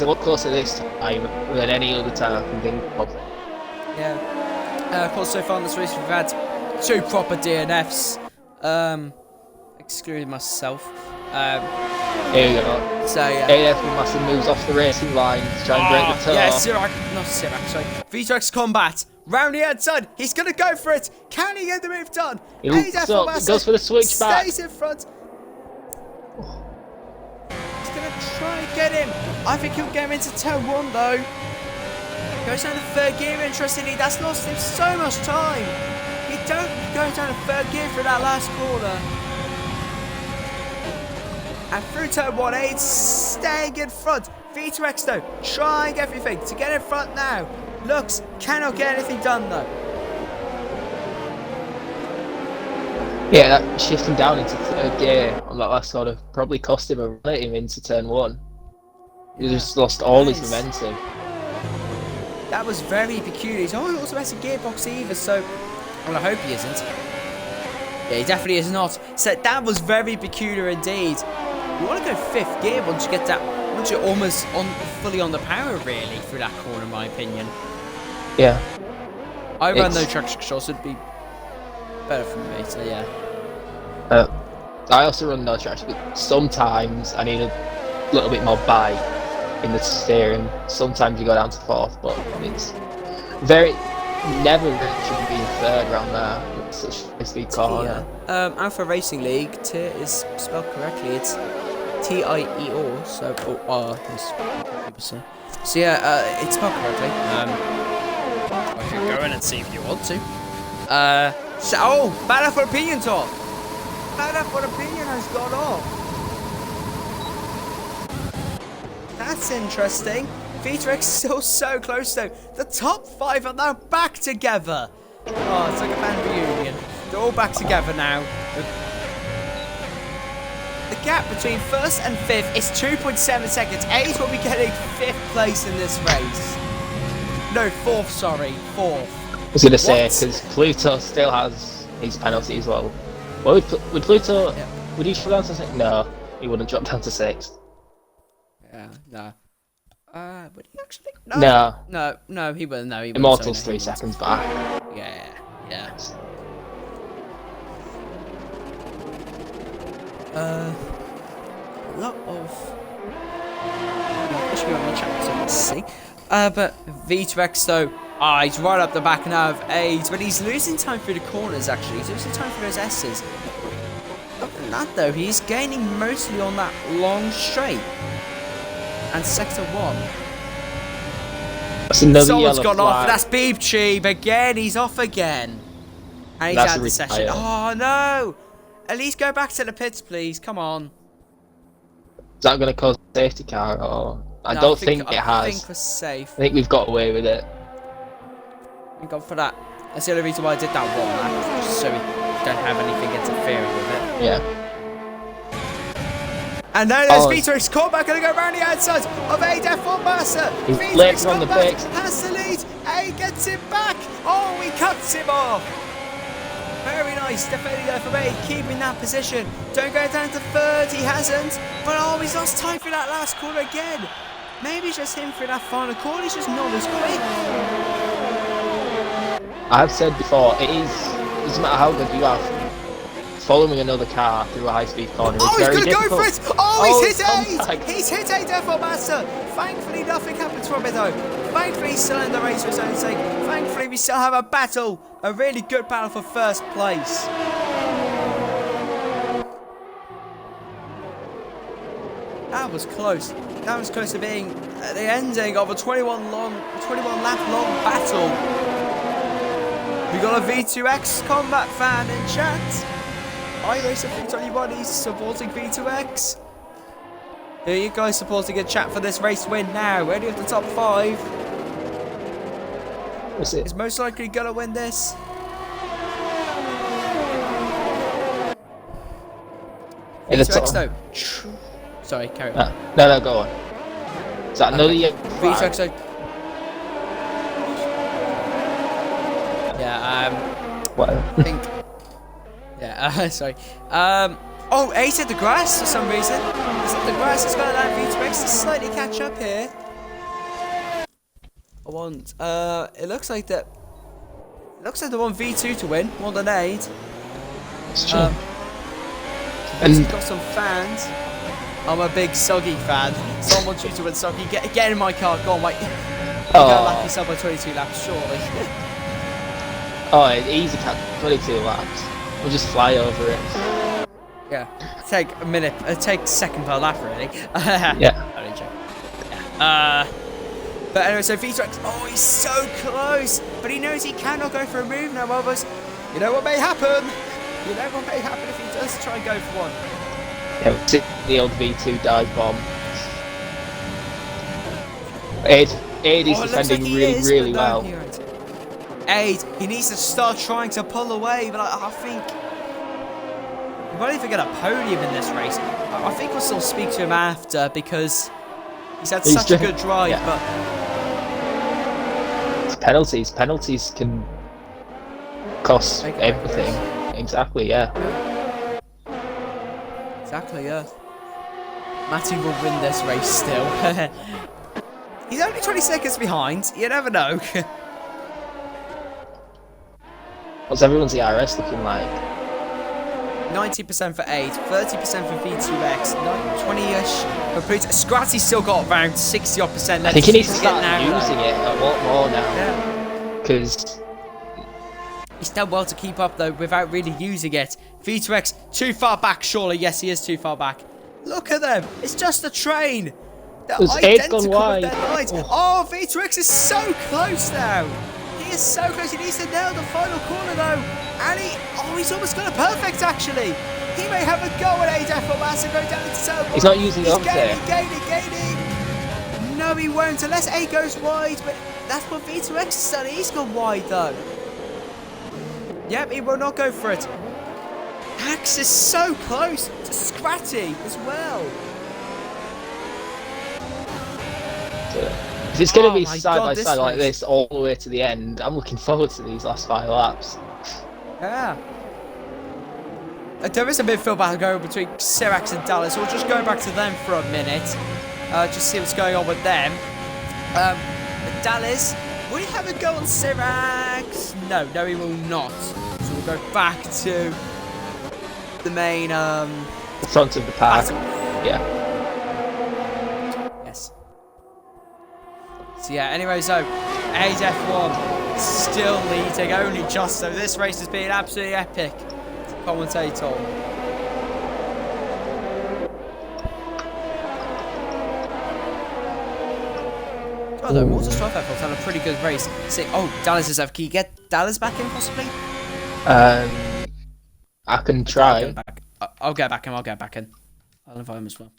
lot closer this time than any other time I can think of. Yeah. Of course, so far in this race we've had 2 proper DNFs. Excluding myself. Here we go. So yeah. AF Massive moves off the racing line to try and break the toe. Yeah, not Sirac, sorry. V2X Combat. Round the outside. He's going to go for it. Can he get the move done? He goes for the switch back. Stays in front. He's going to try and get him. I think he'll get him into turn 1 though. Goes down to 3rd gear, interestingly. That's lost him so much time. He don't go down to 3rd gear for that last corner. And through turn 1, it's staying in front. V2X though, trying everything to get in front now. Looks, cannot get anything done though. Yeah, that shifting down into 3rd gear on that last corner probably cost him a run at him into turn 1. He just lost all his momentum. That was very peculiar. He also has a gearbox either, so well, I hope he isn't. Yeah, he definitely is not. So that was very peculiar indeed. You want to go 5th gear once you get that, once you're almost fully on the power really through that corner, in my opinion. Yeah. I run no traction control, so it'd be better for me. So yeah. I also run no traction, but sometimes I need a little bit more bite in the steering. Sometimes you go down to 4th, but it's never really should be in 3rd round there. It's such a speed corner. Alpha Racing League tier is spelled correctly. It's TIEO, so so yeah, it's spelled correctly. I can go in and see if you want to. Battle for Opinion talk. Battle for Opinion has gone off. That's interesting. V2X still so close though. The top 5 are now back together. Oh, it's like a band reunion. They're all back together now. The gap between 1st and 5th is 2.7 seconds. 8 will be getting 5th place in this race. No, 4th, sorry. 4th. I was going to say, because Pluto still has his penalty as well. Well, would Pluto... Yeah. Would he drop down to 6th? No, he wouldn't drop down to 6th. Yeah, no. Would he actually? No, he wouldn't. No, he wouldn't. Immortal's 3 seconds back. Yeah. A lot of. Especially on the chat, so let's see. But V2X though, he's right up the back now of 8, but he's losing time through the corners. Actually, he's losing time through those S's. Other than that though, he's gaining mostly on that long straight. And sector 1. That's another Someone's yellow gone flag. off. That's Beep Cheeb again. He's off again. And he's That's out a the session. retire. Oh, no. At least go back to the pits, please. Come on. Is that going to cause a safety car? Or I No, don't think it I has. think we're safe. I think we've got away with it. Thank God for that. That's the only reason why I did that one lap. Just so we don't have anything interfering with it. Yeah. And now there's V2X Cormac going to go around the outside of F1 Mercer. He's V2X late on the Cormac brakes. has the lead. A gets him back. Oh, he cuts him off. Very nice defending there from A, keeping that position. Don't go down to third, he hasn't. But oh, he's lost time for that last corner again. Maybe it's just him for that final corner, he's just not as quick. I've said before, doesn't matter how good you are, following another car through a high-speed corner is very he's going to difficult. go for it! Oh, he's hit contact. A! He's hit A Defo Master! Thankfully, nothing happens from it though. Thankfully, he's still in the race for his own sake. Thankfully, we still have a battle. A really good battle for first place. That was close. That was close to being the ending of a 21 lap long battle. We got a V2X combat fan in chat. iRacer 321 is supporting V2X. Who are you guys supporting in chat for this race win now? Only of the top 5. What's it? Is most likely gonna win this. V2X though. Sorry, carry on. No, go on. Is that another yellow flag? V2X though. Yeah, Whatever. I think. Yeah, sorry. Oh, Ace hit the grass for some reason. The grass is going to allow V2X to slightly catch up here. I want. It looks like that. It looks like they want V2 to win more than 8. It's true. And he's got some fans. I'm a big Soggy fan. So I want you to win, Soggy. Get in my car. Go on, mate. You gotta lap yourself by 22 laps, surely. Oh, easy cat. 22 laps. We'll just fly over it. Yeah, take a minute, take a second per lap, really. Yeah. Only joke. Yeah. But anyway, so V2X, oh, he's so close, but he knows he cannot go for a move now, others. You know what may happen? You know what may happen if he does try and go for one? Yeah, we'll see the old V2 dive bomb. Aid is defending really well. Aid, he needs to start trying to pull away, but I think he won't even get a podium in this race. I think we'll still speak to him after because he's had such a good drive, but it's penalties can cost everything. Exactly, yeah. Exactly, yeah. Matty will win this race still. He's only 20 seconds behind. You never know. What's everyone's ERS looking like? 90% for 8, 30% for V2X, 20-ish for Prix. Scratty's still got around 60-odd%. I think he needs to start using it a lot more now. Yeah. Because he's done well to keep up though without really using it. V2X too far back, surely. Yes, he is too far back. Look at them. It's just a train. They're identical with their lines. Oh, V2X is so close now. He is so close. He needs to nail the final corner though. And he's almost got a perfect actually. He may have a go at A-Def or Massa go down into circle. He's not using it up there. Gaining. No, he won't unless A goes wide. But that's what V2X has done. He's gone wide though. Yep, he will not go for it. Axe is so close to Scratty as well. If it's going to be side by side like this all the way to the end, I'm looking forward to these last 5 laps. Yeah. There is a midfield battle going between Sirax and Dallas. We'll just go back to them for a minute. Just see what's going on with them. Dallas, will he have a go on Sirax? No, he will not. So we'll go back to the main front of the pack. Yeah. Yes. So yeah, anyway, so AF1 still leading only just, so this race has been absolutely epic. Commentator. Well, though, Mortals 12 Airport's had a pretty good race. See, oh, Dallas is up. Can you get Dallas back in, possibly? I can try. I'll get back in. I'll get back in. I'll invite him as well.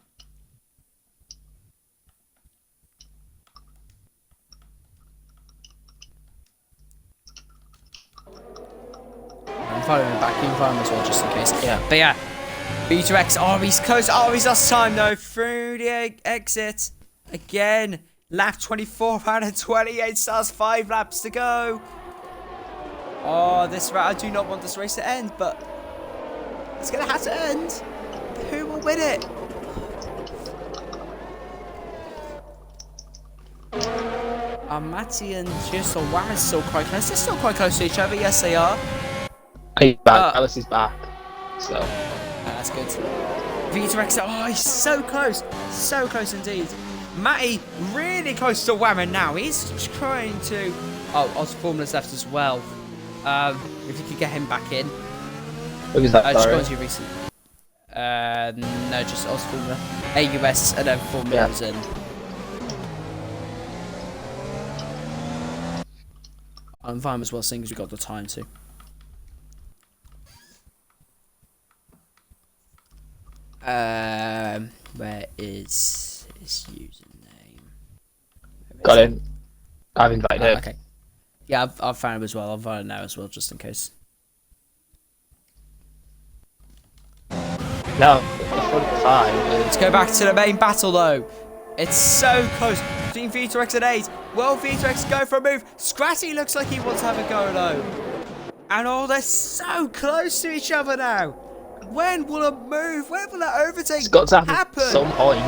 I'm inviting him back. You invite him as well, just in case. Yeah. But yeah, B2X. Oh, he's close. Oh, he's lost time though. Through the exit again. Lap 24 out of 28 stars. 5 laps to go. Oh, this route. I do not want this race to end, but it's gonna have to end. Who will win it? Matty and GSR are still quite close. They're still quite close to each other. Yes, they are. He's back. Alice is back. So that's good. V2X. Oh, he's so close. So close indeed. Matty really close to Whammer now. He's trying to. Oh, Oz Formula's left as well. If you could get him back in. Who was that? Just going to recent. No, just Oz Formula. AUS and then Formula's in. I'm fine as well, seeing as we got the time to. Where is his username? Got him. I've invited him. Okay. Yeah, I've found him as well. I'll invite him now as well, just in case. No, the front 5. Let's go back to the main battle though. It's so close between V2X and 8. Will V2X go for a move? Scratty looks like he wants to have a go though. And oh, they're so close to each other now. When will a move? When will that overtake It's got to happen happen? at some point.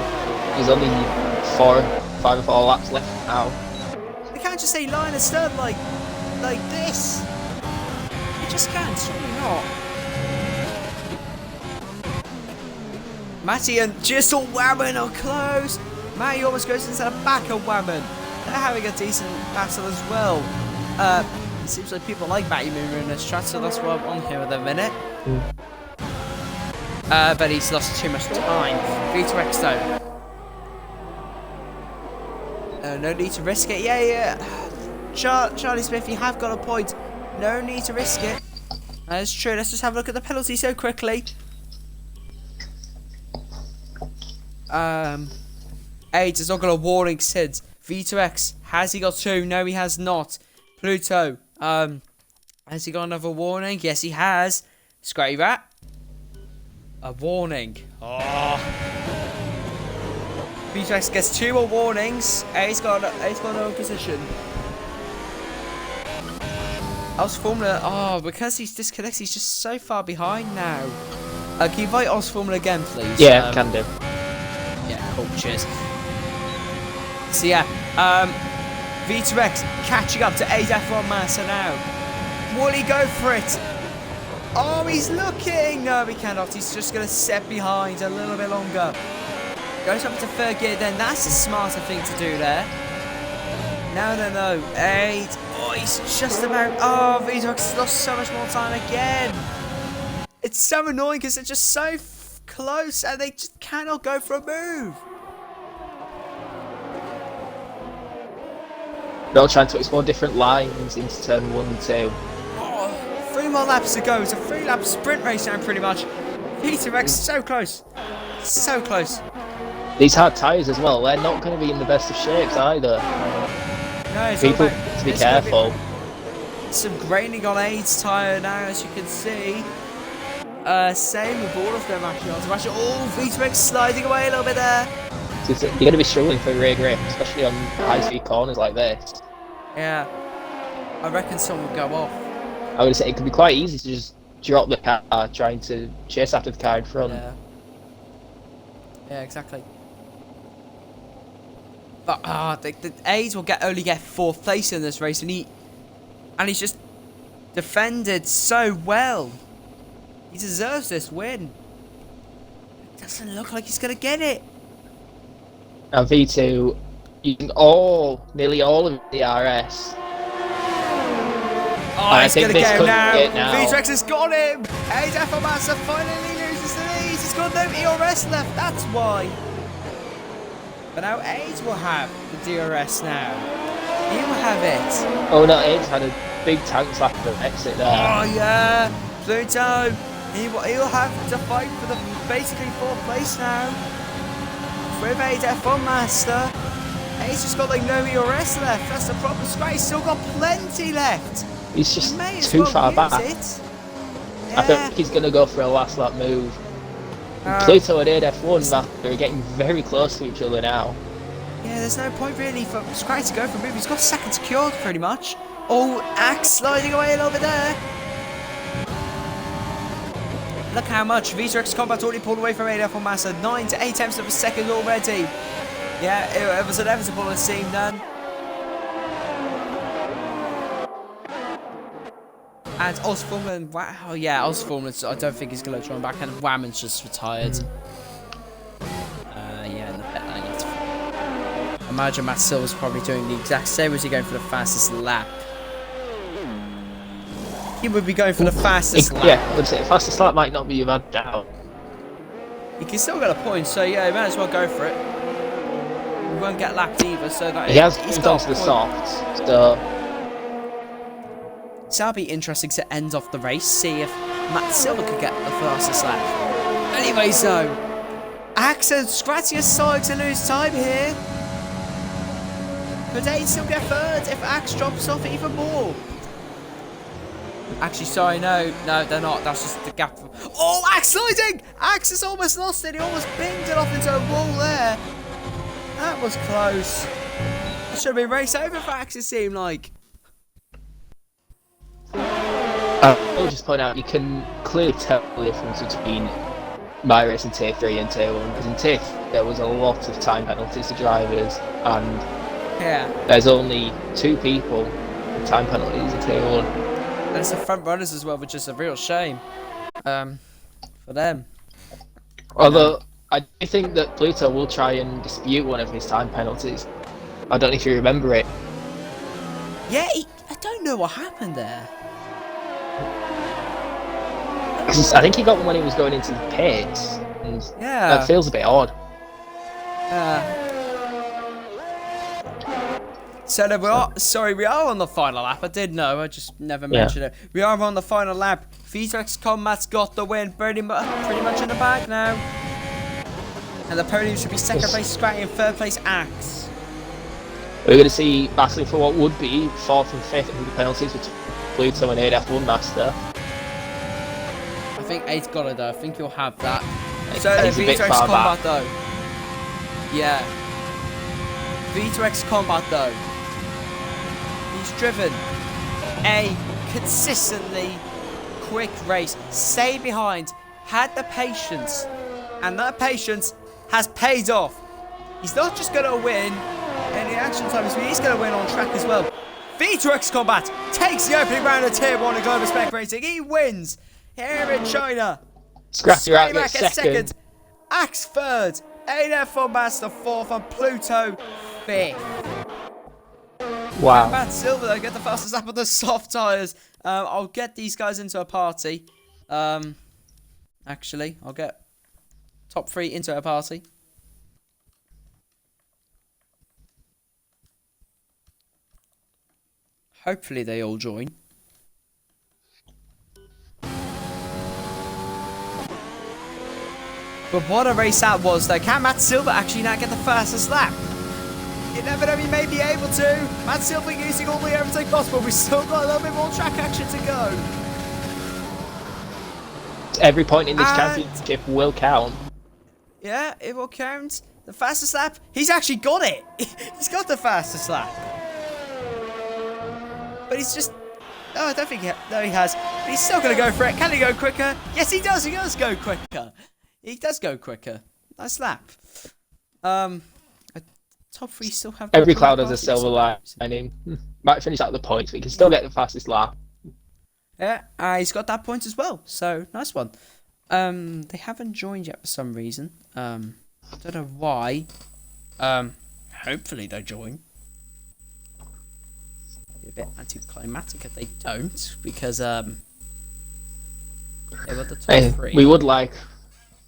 There's only 5 or 4 laps left now. They can't just say line of stern like this. They just can't, surely not. Matty and Gistle Whamman are close. Matty almost goes into the back of Whamman. They're having a decent battle as well. It seems like people like Matty Moon in this chat, so that's why I'm on here at the minute. But he's lost too much time. V2X though. No need to risk it. Yeah. Charlie Smith, you have got a point. No need to risk it. That's true. Let's just have a look at the penalty so quickly. AIDS has not got a warning since. V2X, has he got 2? No, he has not. Pluto, has he got another warning? Yes, he has. Scratty Rat. A warning. Oh. V2X gets 2 more warnings. A's got no position. Oz Formula. Oh, because he's disconnected, he's just so far behind now. Can you invite Oz Formula again, please? Yeah, can do. Yeah, cool. Cheers. So yeah, V2X catching up to AF1 Massa now. Will he go for it? Oh, he's looking! No, he cannot. He's just going to set behind a little bit longer. Goes up to 3rd gear then. That's a smarter thing to do there. No. 8. Oh, he's just about... Oh, V2X has lost so much more time again. It's so annoying because they're just so close and they just cannot go for a move. They're all trying to explore different lines into turn 1 and 2. 3 more laps to go. It's a 3-lap sprint race now, pretty much. V2X so close. So close. These hard tyres as well, they're not going to be in the best of shapes either. No, it's people to be careful. Some graining on Aid's tyre now, as you can see. Same with all of them, actually. Oh, V2X sliding away a little bit there. So you're going to be struggling for rear grip, especially on high-speed corners like this. Yeah. I reckon someone will go off. I would say it could be quite easy to just drop the car trying to chase after the car in front. Yeah, exactly. But the A's will only get 4th place in this race, and he's just defended so well. He deserves this win. It doesn't look like he's gonna get it. Now V2 using nearly all of the RS. Oh, he's gonna get him now. now. V2X has got him. A's Massa finally loses the lead. He's got no ERS left. That's why. But now Aid will have the DRS now. He will have it. Oh no, Aid's had a big tank slap at the exit there. Oh yeah, Pluto. He'll have to fight for the basically 4th place now. With Aid F1 Master. Aid's just got like no ERS left. That's the problem. He's still got plenty left. He's just too far back. Yeah. I think he's going to go for a last lap move. Pluto and Aid F1 are getting very close to each other now. Yeah, there's no point really for Scratch to go for a move. He's got 2nd secured pretty much. Oh, Axe sliding away a little bit there. Look how much V2X Combat already pulled away from Aid F1 Master. 9 to 8 tenths of a second already. Yeah, it was inevitable it seemed then. And Ozformland, wow, yeah, Ozformland, I don't think he's going to join back, and Whammon's just retired. Yeah, in the pit lane. Imagine Matt Silver's probably doing the exact same. Was he going for the fastest lap? He would be going for the fastest lap. Yeah, let's say fastest lap might not be a bad doubt. He can still get a point, so yeah, he might as well go for it. He won't get lapped either, so that he has moved on to the softs, so. So that'll be interesting to end off the race, see if Matt Silver could get the fastest lap. Anyway, so Axe and Scratchy are starting to lose time here. Could Aid still get 3rd if Axe drops off even more? Actually, sorry, no, they're not. That's just the gap. Oh, Axe sliding! Axe has almost lost it. He almost binged it off into a wall there. That was close. It should have been race over for Axe, it seemed like. I'll just point out, you can clearly tell the difference between my race in Tier 3 and Tier 1, because in Tier 3 there was a lot of time penalties to drivers, and there's only 2 people with time penalties in Tier 1. And it's the front runners as well, which is a real shame for them. Although, I do think that Pluto will try and dispute one of his time penalties. I don't know if you remember it. Yeah, I don't know what happened there. I think he got one when he was going into the pits, and that feels a bit odd. So we are on the final lap. I did know, I just never mentioned it. We are on the final lap. V2X Combat's got the win, pretty much in the bag now. And the podium should be 2nd place Scratty and 3rd place Axe. We're going to see battling for what would be 4th and 5th with the penalties with Pluto and Aid F1 Master. I think Aid's got it though. I think he'll have that. So V2X Combat though. Yeah. V2X Combat though. He's driven a consistently quick race. Stayed behind. Had the patience. And that patience has paid off. He's not just going to win in the action times, but he's going to win on track as well. V2X Combat takes the opening round of Tier 1 in Global Spec Racing. He wins here in China. Scratchy Rat gets 2nd. Axe 3rd. Aid F1 Master 4th. And Pluto 5th. Wow. Matt Silver though, get the fastest lap of the soft tyres. I'll get these guys into a party. Actually, I'll get top 3 into a party. Hopefully they all join. But what a race that was though. Can Matt Silver actually now get the fastest lap? You never know, he may be able to. Matt Silver using all the everything possible. We've still got a little bit more track action to go. Every point in this championship will count. Yeah, it will count. The fastest lap, he's actually got it. He's got the fastest lap. But he's just... Oh, I don't think he has. But he's still going to go for it. Can he go quicker? Yes, he does. He does go quicker. He does go quicker. Nice lap. Top 3 still have... Every cloud has a silver lining. Might finish out the points, but he can still get the fastest lap. Yeah, he's got that point as well. So, nice one. They haven't joined yet for some reason. Don't know why. Hopefully they join. Be a bit anticlimactic if they don't, because they were the top 3. We would like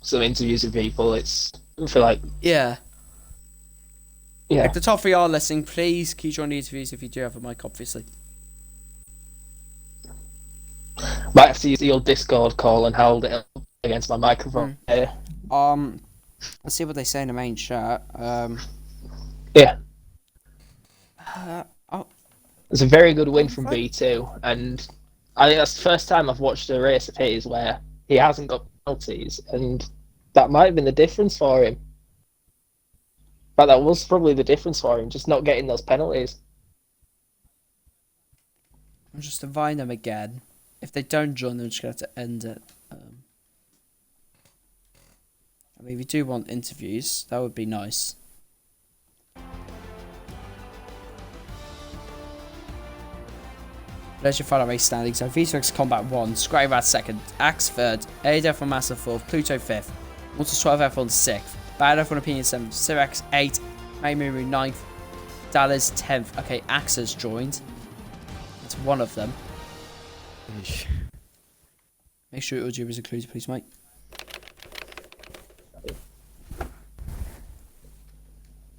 some interviews with people. I feel like Yeah. If the top 3 are listening, please keep joining the interviews if you do have a mic, obviously. Might have to use the old Discord call and hold it up against my microphone. Let's see what they say in the main chat. Yeah. Oh, It's a very good win from V2, and I think that's the first time I've watched a race of his where he hasn't got penalties, and that might have been the difference for him. But that was probably the difference for him, just not getting those penalties. I'm just inviting them again. If they don't join, they're just going to have to end it. I mean, we do want interviews. That would be nice. There's your final race standings. So V6 Combat 1, Scry Rat 2nd, Axe 3rd, ADF on Massive 4th, Pluto 5th, Mortals 12 F1 6th, Bad F1 Opinion 7th, Cyrex 8th, Maymuru 9th, Dallas 10th. Okay, Axe has joined. That's one of them. Make sure audio is included, please, mate.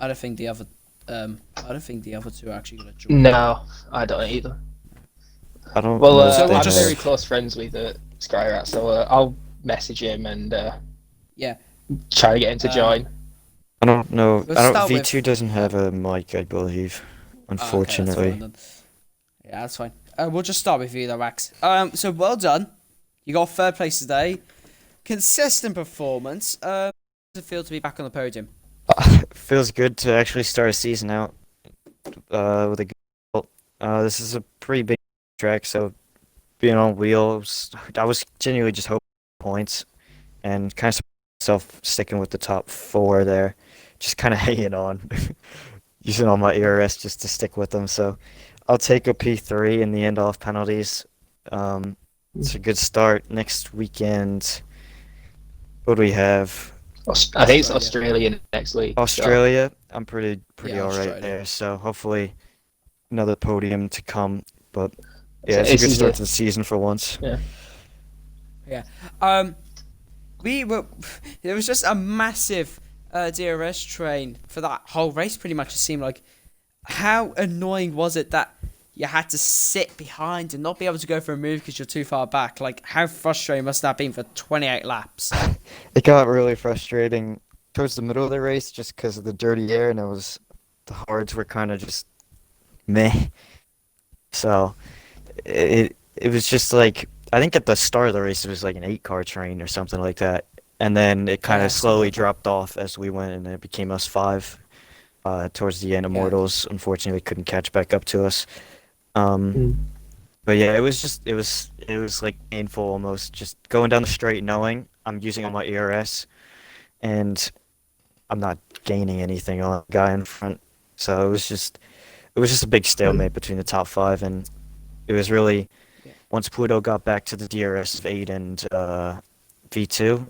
I don't think the other two are actually gonna join. No, I don't either. I don't. Well, So we'll I'm just- very close friends with Skyrat, so I'll message him and Yeah. try to get him to join. I don't know. We'll I don't. start with- V2 doesn't have a mic, I believe. Unfortunately. Okay, that's fine then. Yeah, that's fine. We'll just start with you, though, Max. So well done. You got 3rd place today. Consistent performance. How does it feel to be back on the podium? Feels good to actually start a season out with a good result. This is a pretty big track, so being on wheels, I was genuinely just hoping for points and kind of myself sticking with the top 4 there, just kind of hanging on, using all my ERS just to stick with them. So I'll take a P3 in the end off penalties. It's a good start. Next weekend, what do we have? I think it's Australia next week. Australia, I'm pretty Yeah, all right Australia. there. So hopefully another podium to come. But yeah, So it's a this good is start it. to the season for once. Yeah. There was just a massive DRS train for that whole race. Pretty much, it seemed like. How annoying was it that you had to sit behind and not be able to go for a move because you're too far back? Like, how frustrating must that have been for 28 laps? It got really frustrating towards the middle of the race just because of the dirty air, and the hards were kind of just meh. So it was just like, I think at the start of the race it was like an 8-car train or something like that, and then it kind Yeah, of something slowly like that. dropped off as we went, and it became us 5. Towards the end, Immortals unfortunately couldn't catch back up to us. But yeah, it was like painful almost, just going down the straight knowing I'm using all my ERS and I'm not gaining anything on the guy in front. So it was just a big stalemate between the top 5, and it was really, once Pluto got back to the DRS of 8 and V2,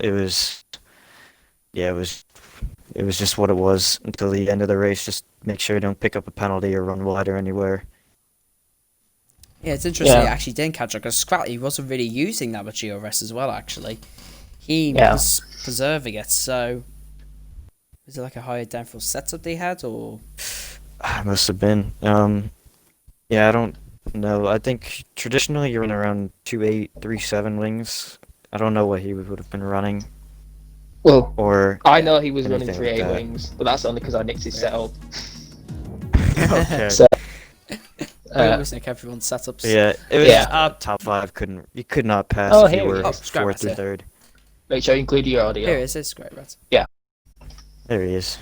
it was just what it was until the end of the race. Just make sure you don't pick up a penalty or run wide or anywhere. Yeah, it's interesting. Yeah. He actually didn't catch up because Scratty wasn't really using that much ERS as well. Actually, he Yeah. was preserving it. So, was it like a higher downforce setup they had, or? Must have been. Yeah, I don't know. I think traditionally you run around 2.8, 3.7 wings. I don't know what he would have been running. Well, Or I know he was running anything 3A like that. wings, but that's only because I nicked his setup. okay. So, I always nick everyone's setups. Yeah, it was Yeah. top 5. You could not pass Oh, if here you we were go. Scrap 4th or it. 3rd. make sure you include your audio. Here it is. It's great, right? There he is.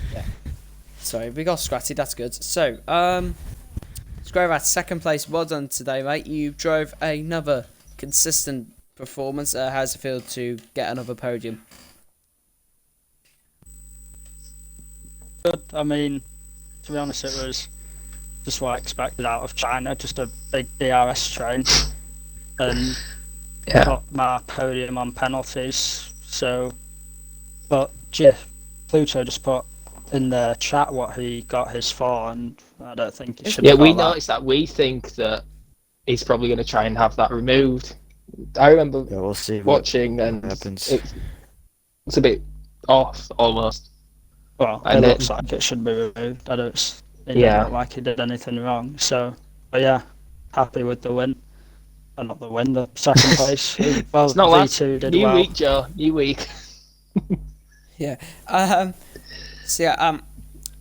Sorry, we got Scratty. That's good. So, Scratty, 2nd place. Well done today, mate. You drove another consistent performance. How's it feel to get another podium? Good. I mean, to be honest, it was just what I expected out of China, just a big DRS train, and Yeah. got my podium on penalties. So, but Pluto just put in the chat what he got his for, and I don't think he should. Yeah, have we got that. noticed that. We think that he's probably going to try and have that removed. I remember Yeah, we'll see what watching, and happens. it's a bit off almost. Well, it And looks then, like it should be removed. I don't. It didn't yeah, look like he did anything wrong. So, but yeah, happy with the win. Not the win, the second place. Well, it's not last. V2 did New well. week, Joe. New week. Yeah. So yeah.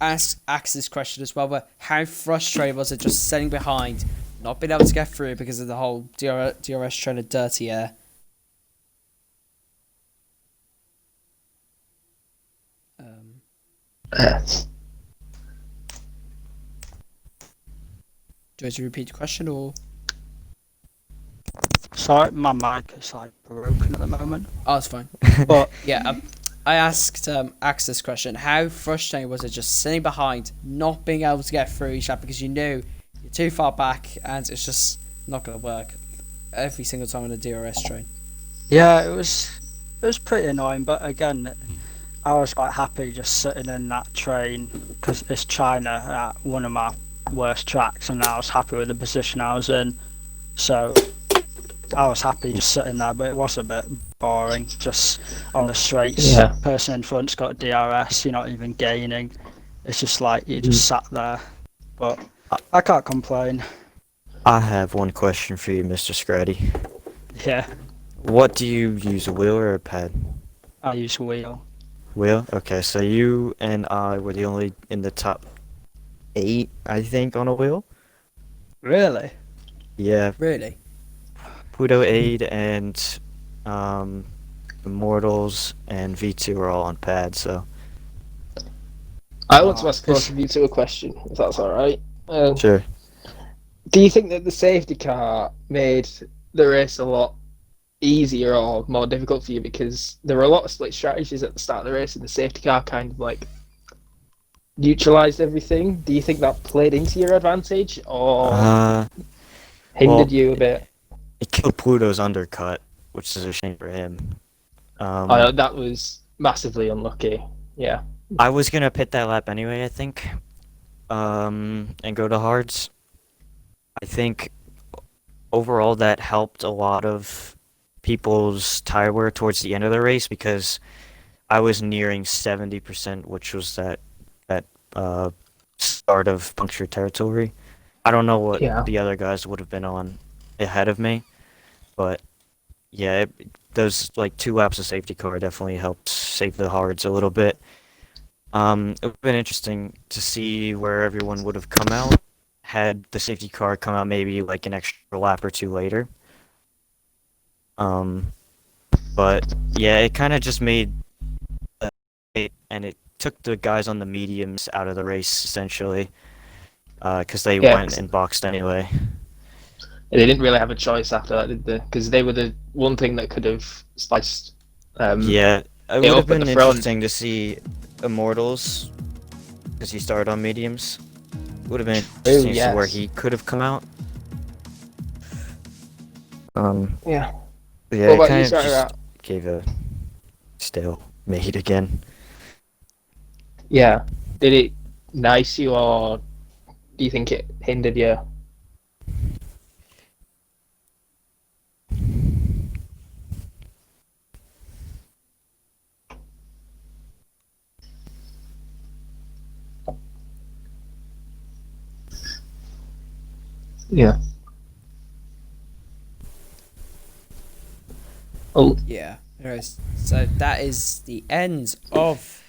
Ask this question as well. But how frustrating was it just sitting behind, not being able to get through because of the whole DRS trying to dirty air? Yes. Do you want to repeat the question or? Sorry, my mic is like broken at the moment. Oh, it's fine. But Yeah, I asked Axe this question. How frustrating was it just sitting behind, not being able to get through each lap because you knew you're too far back and it's just not going to work every single time on a DRS train? yeah, it was pretty annoying. But again, I was quite happy just sitting in that train because it's China at one of my worst tracks, and I was happy with the position I was in. So I was happy just sitting there, but it was a bit boring. Just on the straights, Yeah. person in front's got DRS, you're not even gaining. It's just like you just sat there. But I can't complain. I have one question for you, Mr. Scratty. Yeah, What do you use, a wheel or a pad? I use wheel. Wheel? Okay, so you and I were the only in the top 8, I think, on a wheel. Really? Yeah, Really? Pluto 8 and Immortals and V2 are all on pad, so I want to ask both It's- of you two a question, if that's all right. sure. Do you think that the safety car made the race a lot easier or more difficult for you because there were a lot of split strategies at the start of the race and the safety car kind of like neutralized everything? Do you think that played into your advantage or hindered well, you a bit? It killed Pluto's undercut, which is a shame for him. That was massively unlucky. Yeah. I was gonna pit that lap anyway, I think, and go to hards. I think overall that helped a lot of people's tire wear towards the end of the race because I was nearing 70%, which was that start of puncture territory. I don't know what Yeah. the other guys would have been on ahead of me, but yeah, those like 2 laps of safety car definitely helped save the hards a little bit. It would have been interesting to see where everyone would have come out had the safety car come out maybe like an extra lap or 2 later. But yeah, it kind of just made it took the guys on the mediums out of the race essentially, because they Yeah, went and boxed anyway. they didn't really have a choice after that, did they? Because they were the one thing that could have sliced. Yeah, it would up have at been the front. interesting to see Immortals, because he started on mediums. Would have been interesting to see where yes. he could have come out. Yeah. But yeah, What it about kind you, of Sarah? just gave a stalemate again. Yeah. Did it nice you or do you think it hindered you? Yeah. Oh, Yeah. Anyways, so that is the end of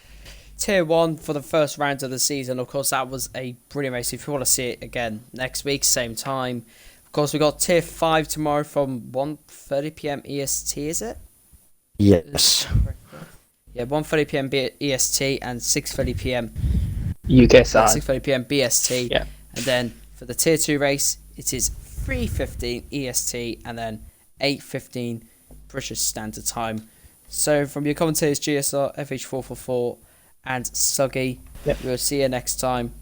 Tier 1 for the first round of the season. Of course, that was a brilliant race. If you want to see it again next week, same time. Of course, we got Tier 5 tomorrow from 1:30 p.m. EST, is it? Yes. Yeah, 1:30 p.m. EST and 6:30 p.m. UK side. 6:30 p.m. BST. Yeah. And then for the Tier 2 race, it is 3:15 EST and then 8:15 British Standard Time. So from your commentators, GSR, FH444 and Suggy, Yep. we'll see you next time.